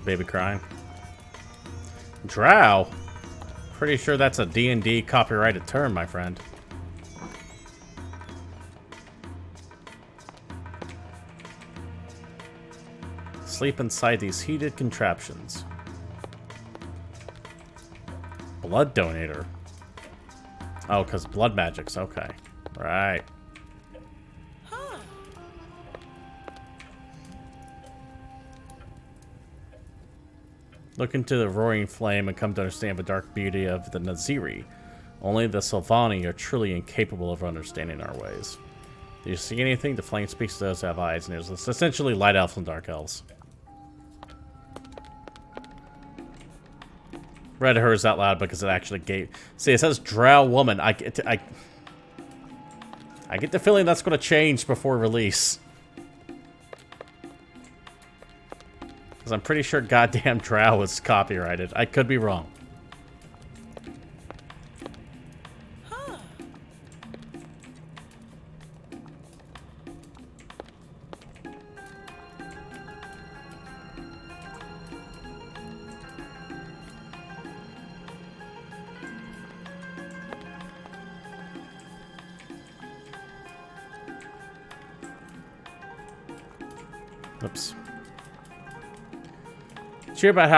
Baby crying. Drow? Pretty sure that's a D&D copyrighted term, my friend. Sleep inside these heated contraptions. Blood donator. Oh, because blood magic's okay. Right. Look into the roaring flame and come to understand the dark beauty of the Naziri. Only the Sylvani are truly incapable of understanding our ways. Do you see anything? The flame speaks to those who have eyes and ears. It's essentially light elves and dark elves. Read hers out loud because it actually gave... See, it says drow woman. I get the feeling that's going to change before release. Because I'm pretty sure goddamn drow was copyrighted. I could be wrong. Oops. Did you hear about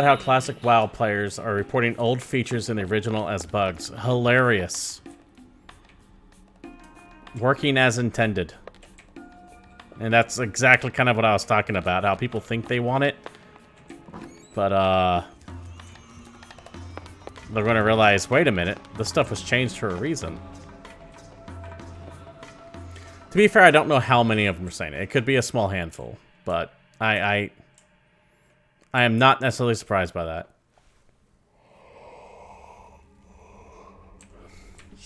how classic WoW players are reporting old features in the original as bugs? Hilarious. Working as intended. And that's exactly kind of what I was talking about. How people think they want it. But, they're going to realize, wait a minute, this stuff was changed for a reason. To be fair, I don't know how many of them are saying it. It could be a small handful, but I am not necessarily surprised by that.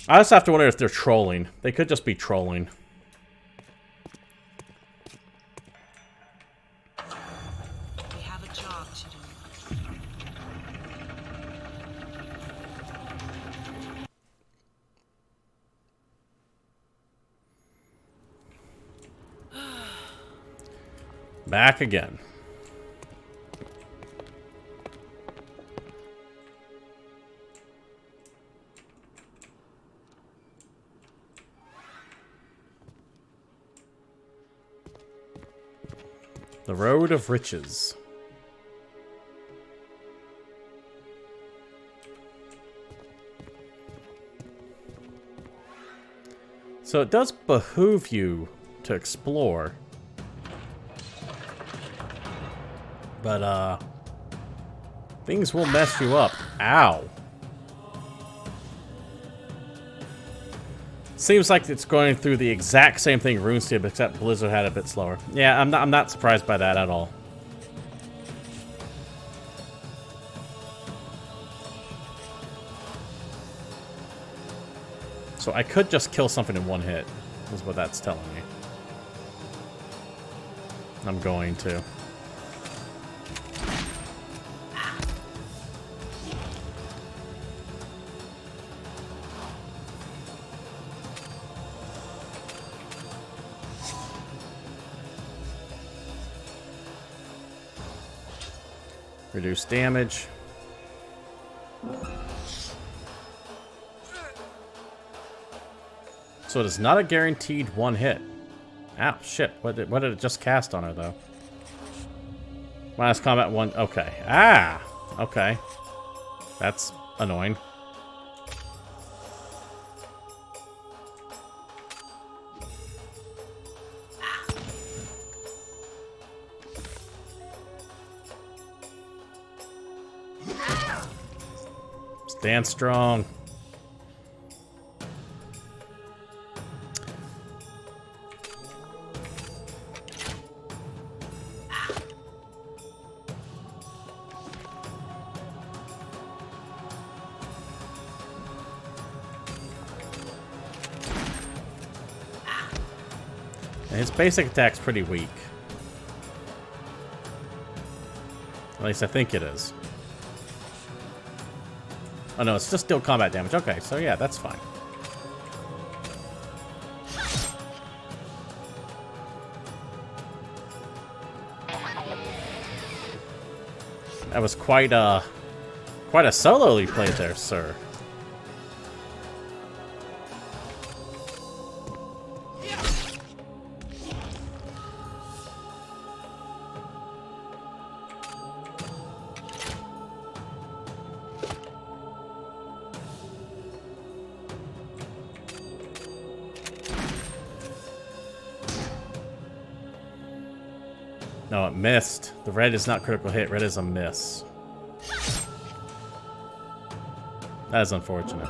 I just have to wonder if they're trolling. They could just be trolling. We have a job to do. Back again. The Road of Riches. So it does behoove you to explore. But, things will mess you up. Ow. Seems like it's going through the exact same thing RuneScape, except Blizzard had a bit slower. Yeah, I'm not surprised by that at all. So I could just kill something in one hit, is what that's telling me. I'm going to. Reduce damage. So it is not a guaranteed one hit. Ow, shit. What did it just cast on her, though? Minus combat 1. Okay. Ah! Okay. That's annoying. Stand strong. And his basic attack's pretty weak. At least I think it is. Oh no, it's just still combat damage. Okay, so yeah, that's fine. That was quite a solo you played there, sir. No, it missed. The red is not critical hit. Red is a miss. That is unfortunate.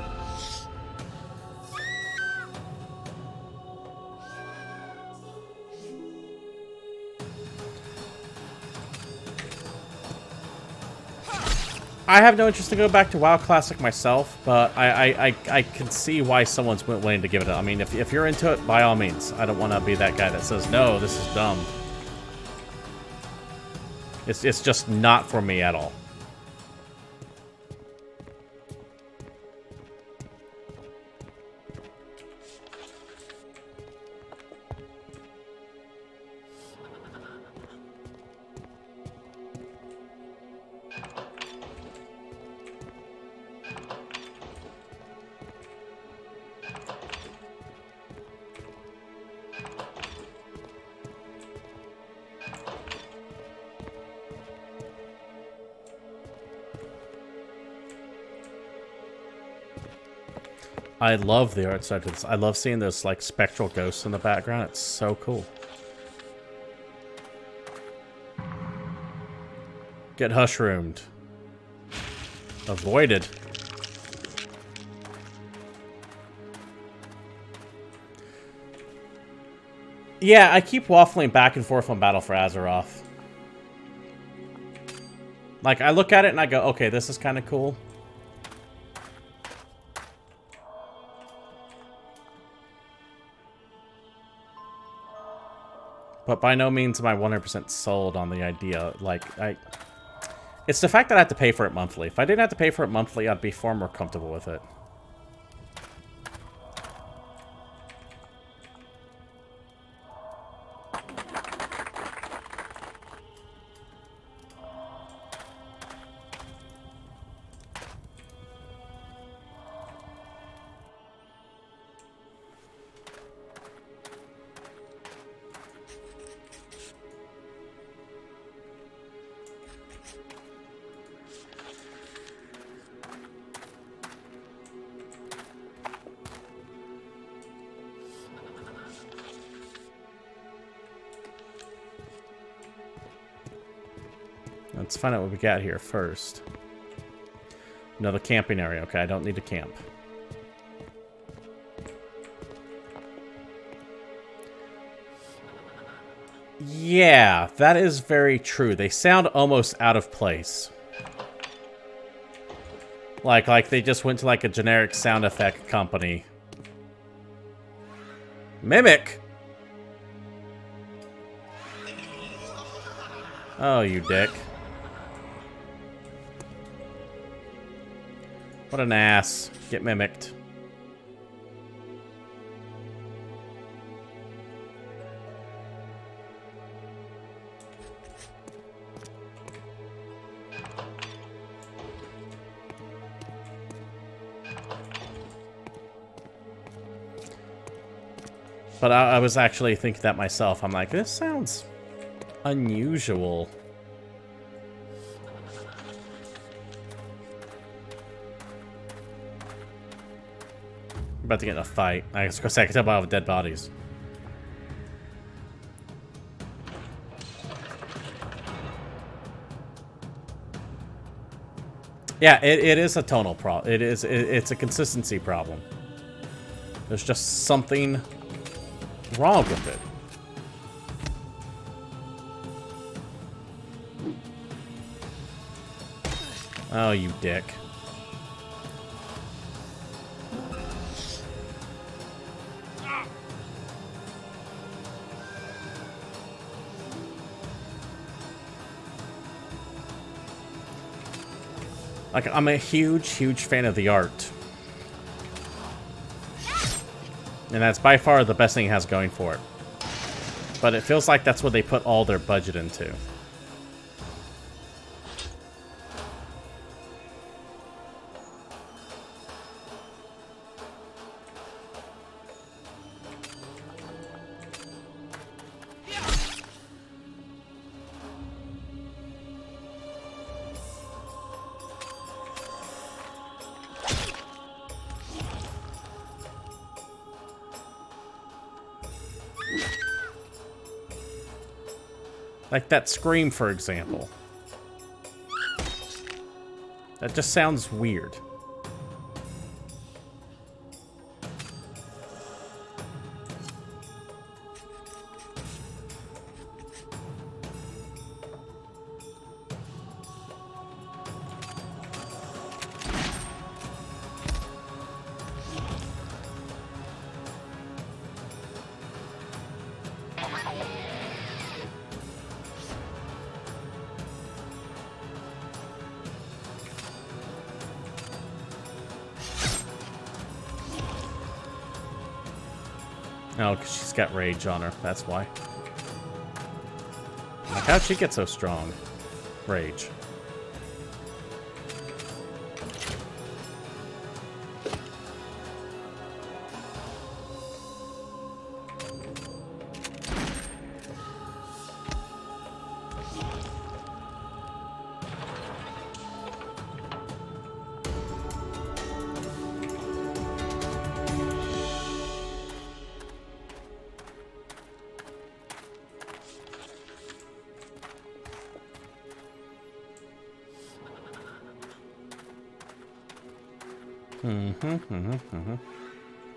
I have no interest to go back to WoW Classic myself, but I can see why someone's willing to give it up. I mean, if you're into it, by all means. I don't want to be that guy that says, no, this is dumb. It's just not for me at all. I love the art side of this. I love seeing those like spectral ghosts in the background. It's so cool. Get hushroomed. Avoided. Yeah, I keep waffling back and forth on Battle for Azeroth. Like, I look at it and I go, okay, this is kind of cool. But by no means am I 100% sold on the idea. Like, it's the fact that I have to pay for it monthly. If I didn't have to pay for it monthly, I'd be far more comfortable with it. Let's find out what we got here first. Another camping area. Okay, I don't need to camp. Yeah, that is very true. They sound almost out of place. Like they just went to like a generic sound effect company. Mimic! Oh, you dick. What an ass. Get mimicked. But I was actually thinking that myself. I'm like, this sounds unusual. I'm about to get in a fight. I was gonna say, I can tell by all the dead bodies. Yeah, it is a tonal problem. It's a consistency problem. There's just something wrong with it. Oh, you dick. Like, I'm a huge fan of the art. And that's by far the best thing it has going for it. But it feels like that's what they put all their budget into. Like that scream, for example. That just sounds weird. Oh, because she's got rage on her. That's why. Like, how'd she get so strong? Rage.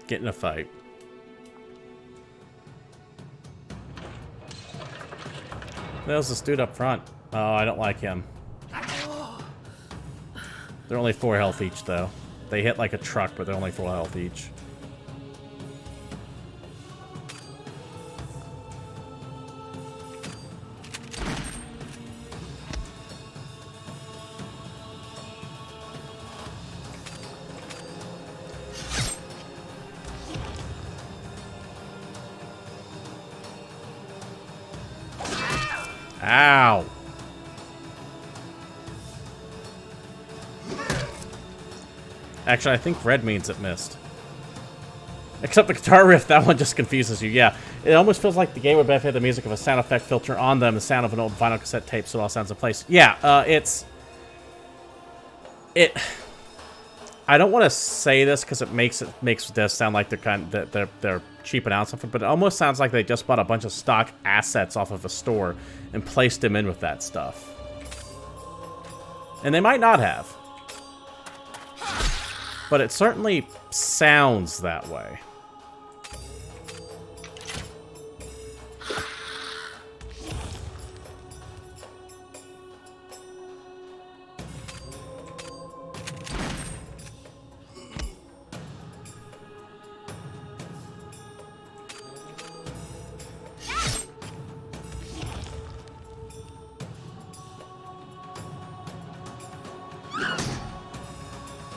Get in a fight. There's this dude up front. Oh, I don't like him. They're only 4 health each, though. They hit like a truck, but they're only 4 health each. Ow! Actually, I think red means it missed. Except the guitar riff, that one just confuses you. Yeah, it almost feels like the game would benefit the music of a sound effect filter on them, the sound of an old vinyl cassette tape, so it all sounds in place. Yeah, I don't want to say this because it makes this sound like they're cheaping out something, but it almost sounds like they just bought a bunch of stock assets off of a store and placed them in with that stuff. And they might not have. But it certainly sounds that way.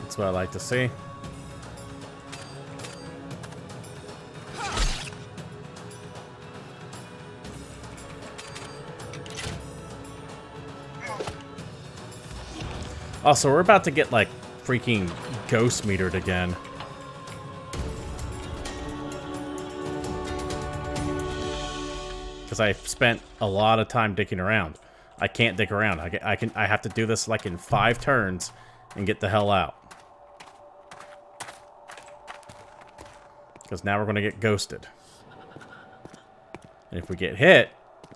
That's what I like to see. Also, we're about to get, like, freaking ghost metered again. because I spent a lot of time digging around. I can't dig around. I have to do this like in 5 turns and get the hell out. Because now we're going to get ghosted. And if we get hit,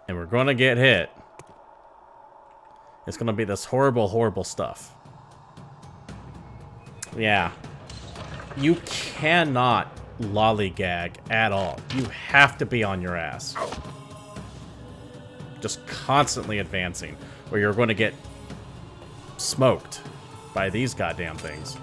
and we're going to get hit, it's going to be this horrible, horrible stuff. Yeah. You cannot lollygag at all. You have to be on your ass. Just constantly advancing, or you're going to get smoked by these goddamn things.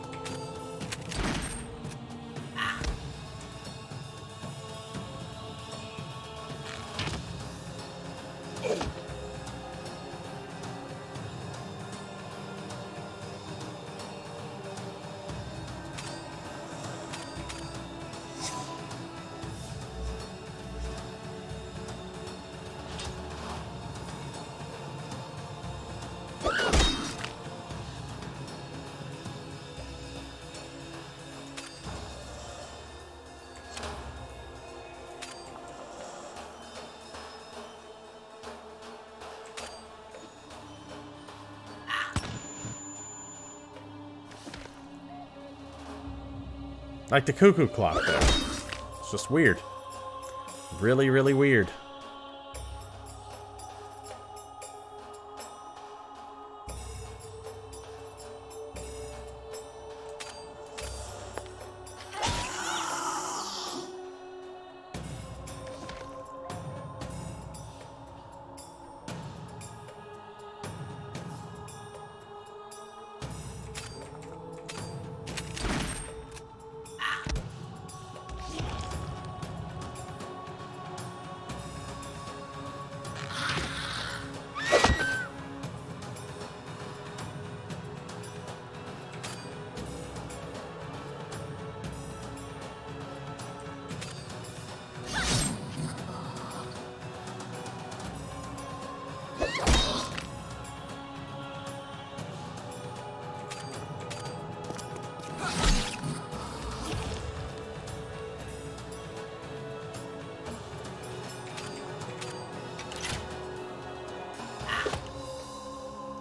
Like the cuckoo clock, though. It's just weird. Really, really weird.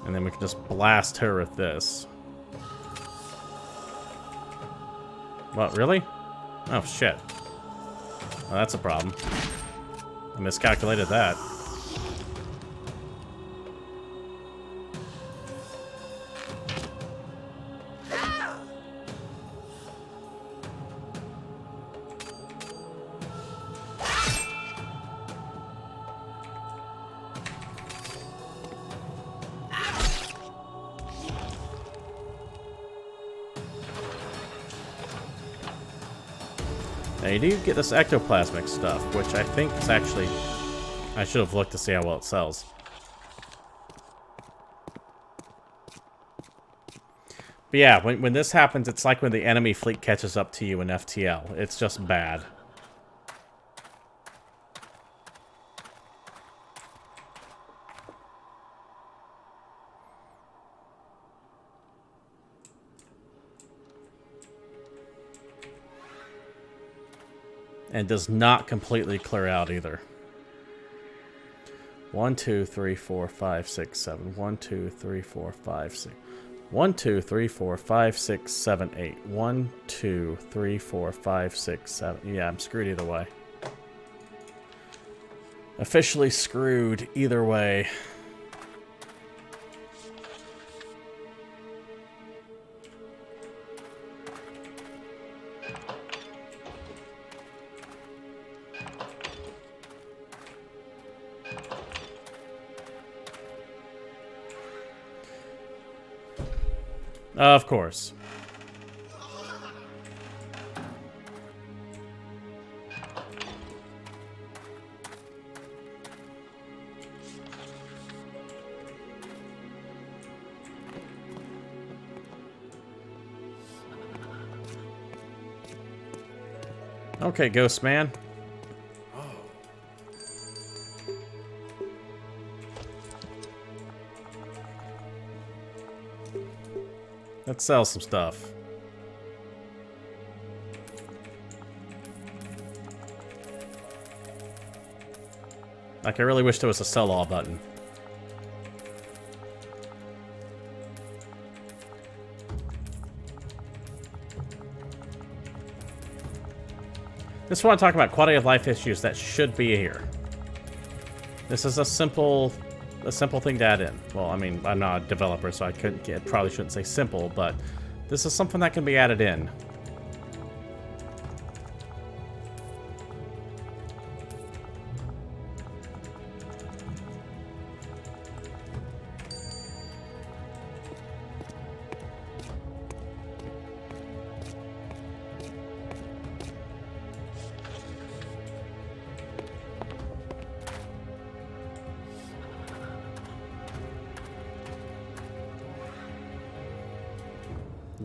And then we can just blast her with this. What, really? Oh, shit. Well, that's a problem. I miscalculated that. Now you do get this ectoplasmic stuff, which I think is actually... I should have looked to see how well it sells. But yeah, when this happens, it's like when the enemy fleet catches up to you in FTL. It's just bad. And does not completely clear out either. 1, 2, 3, 4, 5, 6, 7. 1, 2, 3, 4, 5, 6. 1, 2, 3, 4, 5, 6, 7, 8. 1, 2, 3, 4, 5, 6, 7. Yeah, I'm screwed either way. Officially screwed either way. Of course. Okay, Ghost Man. Let's sell some stuff. Like, I really wish there was a sell all button. This is what I'm talking about, quality of life issues that should be here. This is a simple thing to add in. Well, I mean, I'm not a developer, so probably shouldn't say simple, but this is something that can be added in.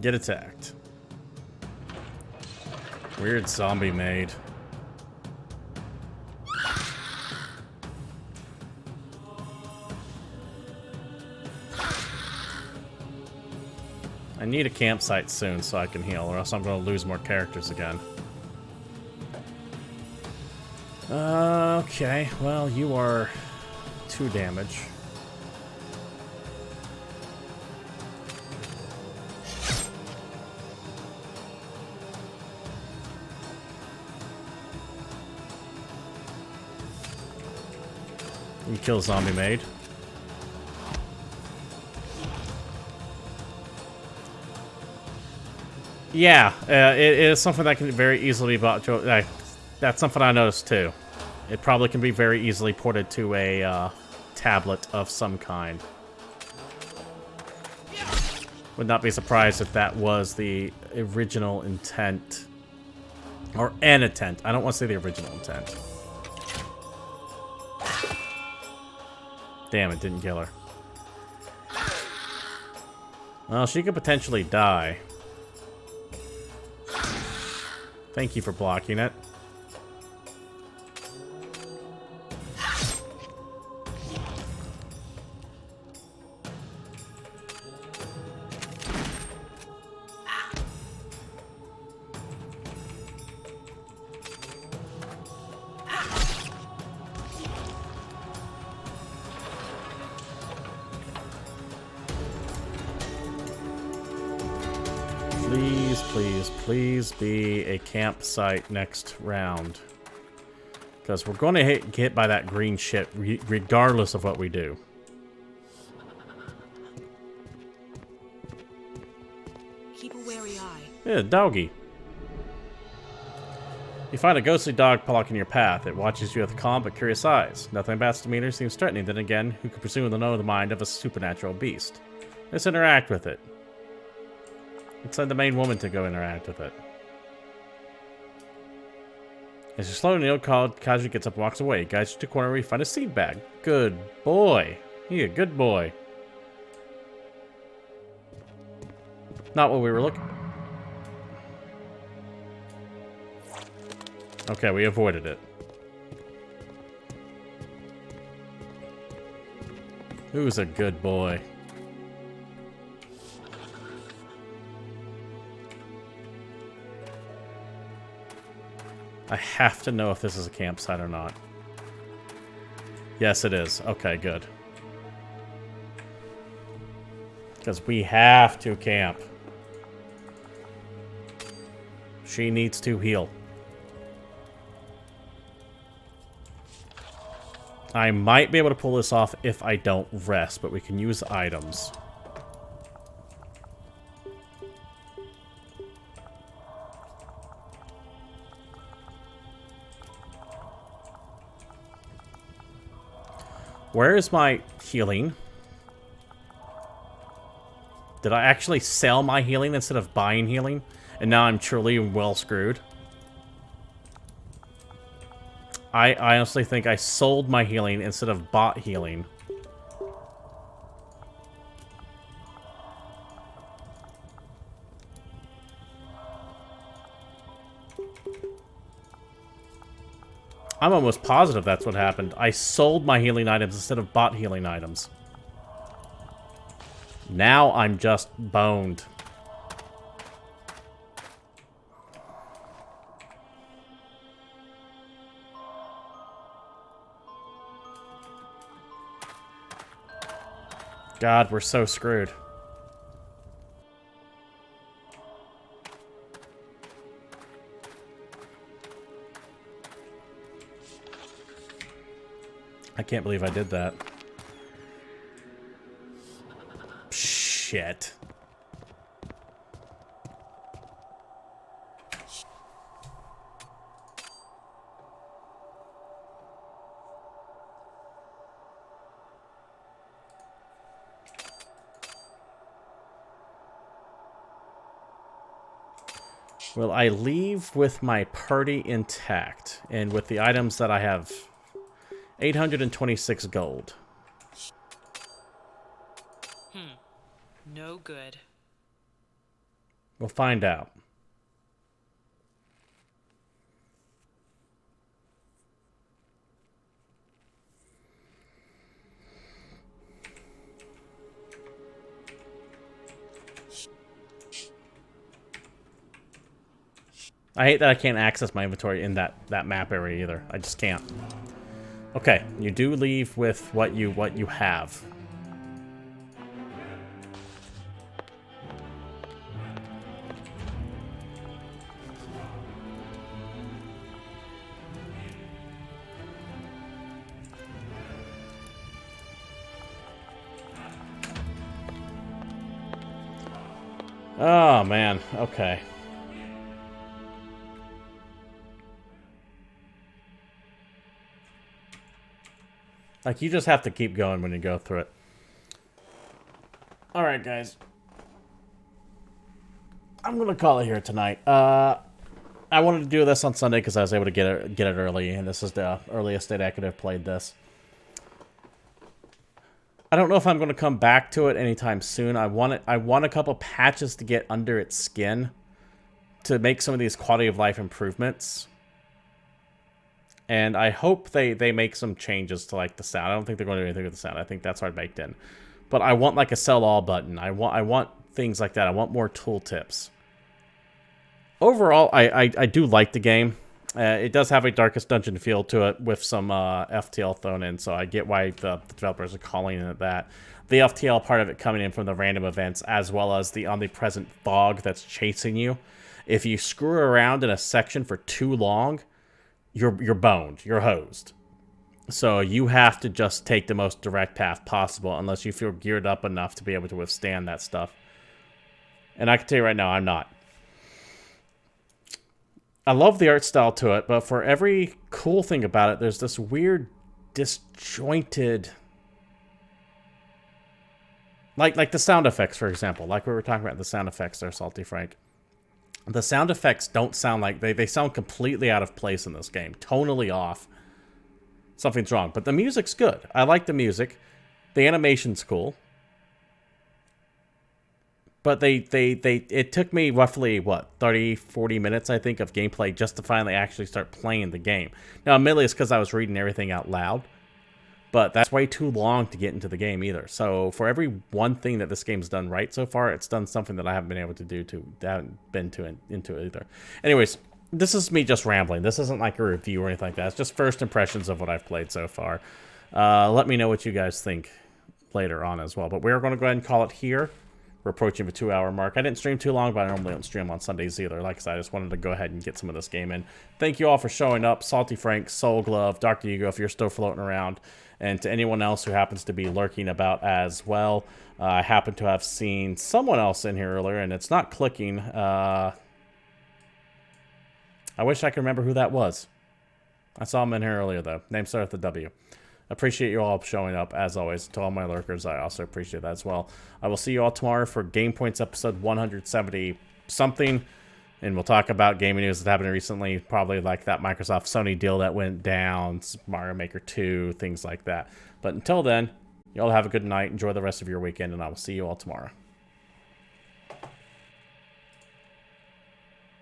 Get attacked. Weird zombie maid. I need a campsite soon so I can heal, or else I'm going to lose more characters again. Okay, well, you are 2 damage. You kill zombie maid. Yeah, it is something that can very easily be bought. That's something I noticed too. It probably can be very easily ported to a tablet of some kind. Would not be surprised if that was the original intent. Or an intent. I don't want to say the original intent. Damn, it didn't kill her. Well, she could potentially die. Thank you for blocking it. Please, please, please be a campsite next round. Because we're going to get hit by that green shit regardless of what we do. Keep a wary eye. Yeah, doggy. You find a ghostly dog blocking your path. It watches you with calm but curious eyes. Nothing about its demeanor seems threatening. Then again, who could presume to know the mind of a supernatural beast? Let's interact with it. Let's send the main woman to go interact with it. As you slow Neil called, Kaji gets up and walks away. Guides you to a corner where you find a seed bag. Good boy. He a good boy. Not what we were looking. Okay, we avoided it. Who's a good boy? I have to know if this is a campsite or not. Yes, it is. Okay, good. Because we have to camp. She needs to heal. I might be able to pull this off if I don't rest, but we can use items. Where is my healing? Did I actually sell my healing instead of buying healing? And now I'm truly well screwed. I honestly think I sold my healing instead of bought healing. I'm almost positive that's what happened. I sold my healing items instead of bought healing items. Now I'm just boned. God, we're so screwed. I can't believe I did that. Shit. Will I leave with my party intact and with the items that I have? 826 gold. No good. We'll find out. I hate that I can't access my inventory in that map area either. I just can't. Okay, you do leave with what you have. Oh man, okay. Like, you just have to keep going when you go through it. Alright, guys. I'm gonna call it here tonight. I wanted to do this on Sunday because I was able to get it early, and this is the earliest date I could have played this. I don't know if I'm going to come back to it anytime soon. I want a couple patches to get under its skin to make some of these quality of life improvements. And I hope they make some changes to, like, the sound. I don't think they're going to do anything with the sound. I think that's already baked in. But I want, like, a sell all button. I want things like that. I want more tooltips. Overall, I do like the game. It does have a Darkest Dungeon feel to it with some FTL thrown in, so I get why the developers are calling it that. The FTL part of it coming in from the random events, as well as the omnipresent fog that's chasing you. If you screw around in a section for too long, you're boned. You're hosed. So you have to just take the most direct path possible unless you feel geared up enough to be able to withstand that stuff. And I can tell you right now, I'm not. I love the art style to it, but for every cool thing about it, there's this weird, disjointed... Like the sound effects, for example. Like we were talking about the sound effects there, Salty Frank. The sound effects don't sound like... They sound completely out of place in this game. Tonally off. Something's wrong. But the music's good. I like the music. The animation's cool. But it took me roughly, what, 30, 40 minutes, I think, of gameplay just to finally actually start playing the game. Now, admittedly, it's because I was reading everything out loud. But that's way too long to get into the game either. So for every one thing that this game's done right so far, it's done something that I haven't been able to do haven't been into it either. Anyways, this is me just rambling. This isn't like a review or anything like that. It's just first impressions of what I've played so far. Let me know what you guys think later on as well. But we're going to go ahead and call it here. We're approaching the 2-hour mark. I didn't stream too long, but I normally don't stream on Sundays either. Like I said, I just wanted to go ahead and get some of this game in. Thank you all for showing up. Salty Frank, Soul Glove, Dr. Hugo, if you're still floating around. And to anyone else who happens to be lurking about as well. I happen to have seen someone else in here earlier, and it's not clicking. I wish I could remember who that was. I saw him in here earlier, though. Name starts with a W. Appreciate you all showing up, as always. To all my lurkers, I also appreciate that as well. I will see you all tomorrow for GamePoints episode 170-something. And we'll talk about gaming news that happened recently. Probably like that Microsoft Sony deal that went down, Mario Maker 2, things like that. But until then, you all have a good night. Enjoy the rest of your weekend, and I will see you all tomorrow.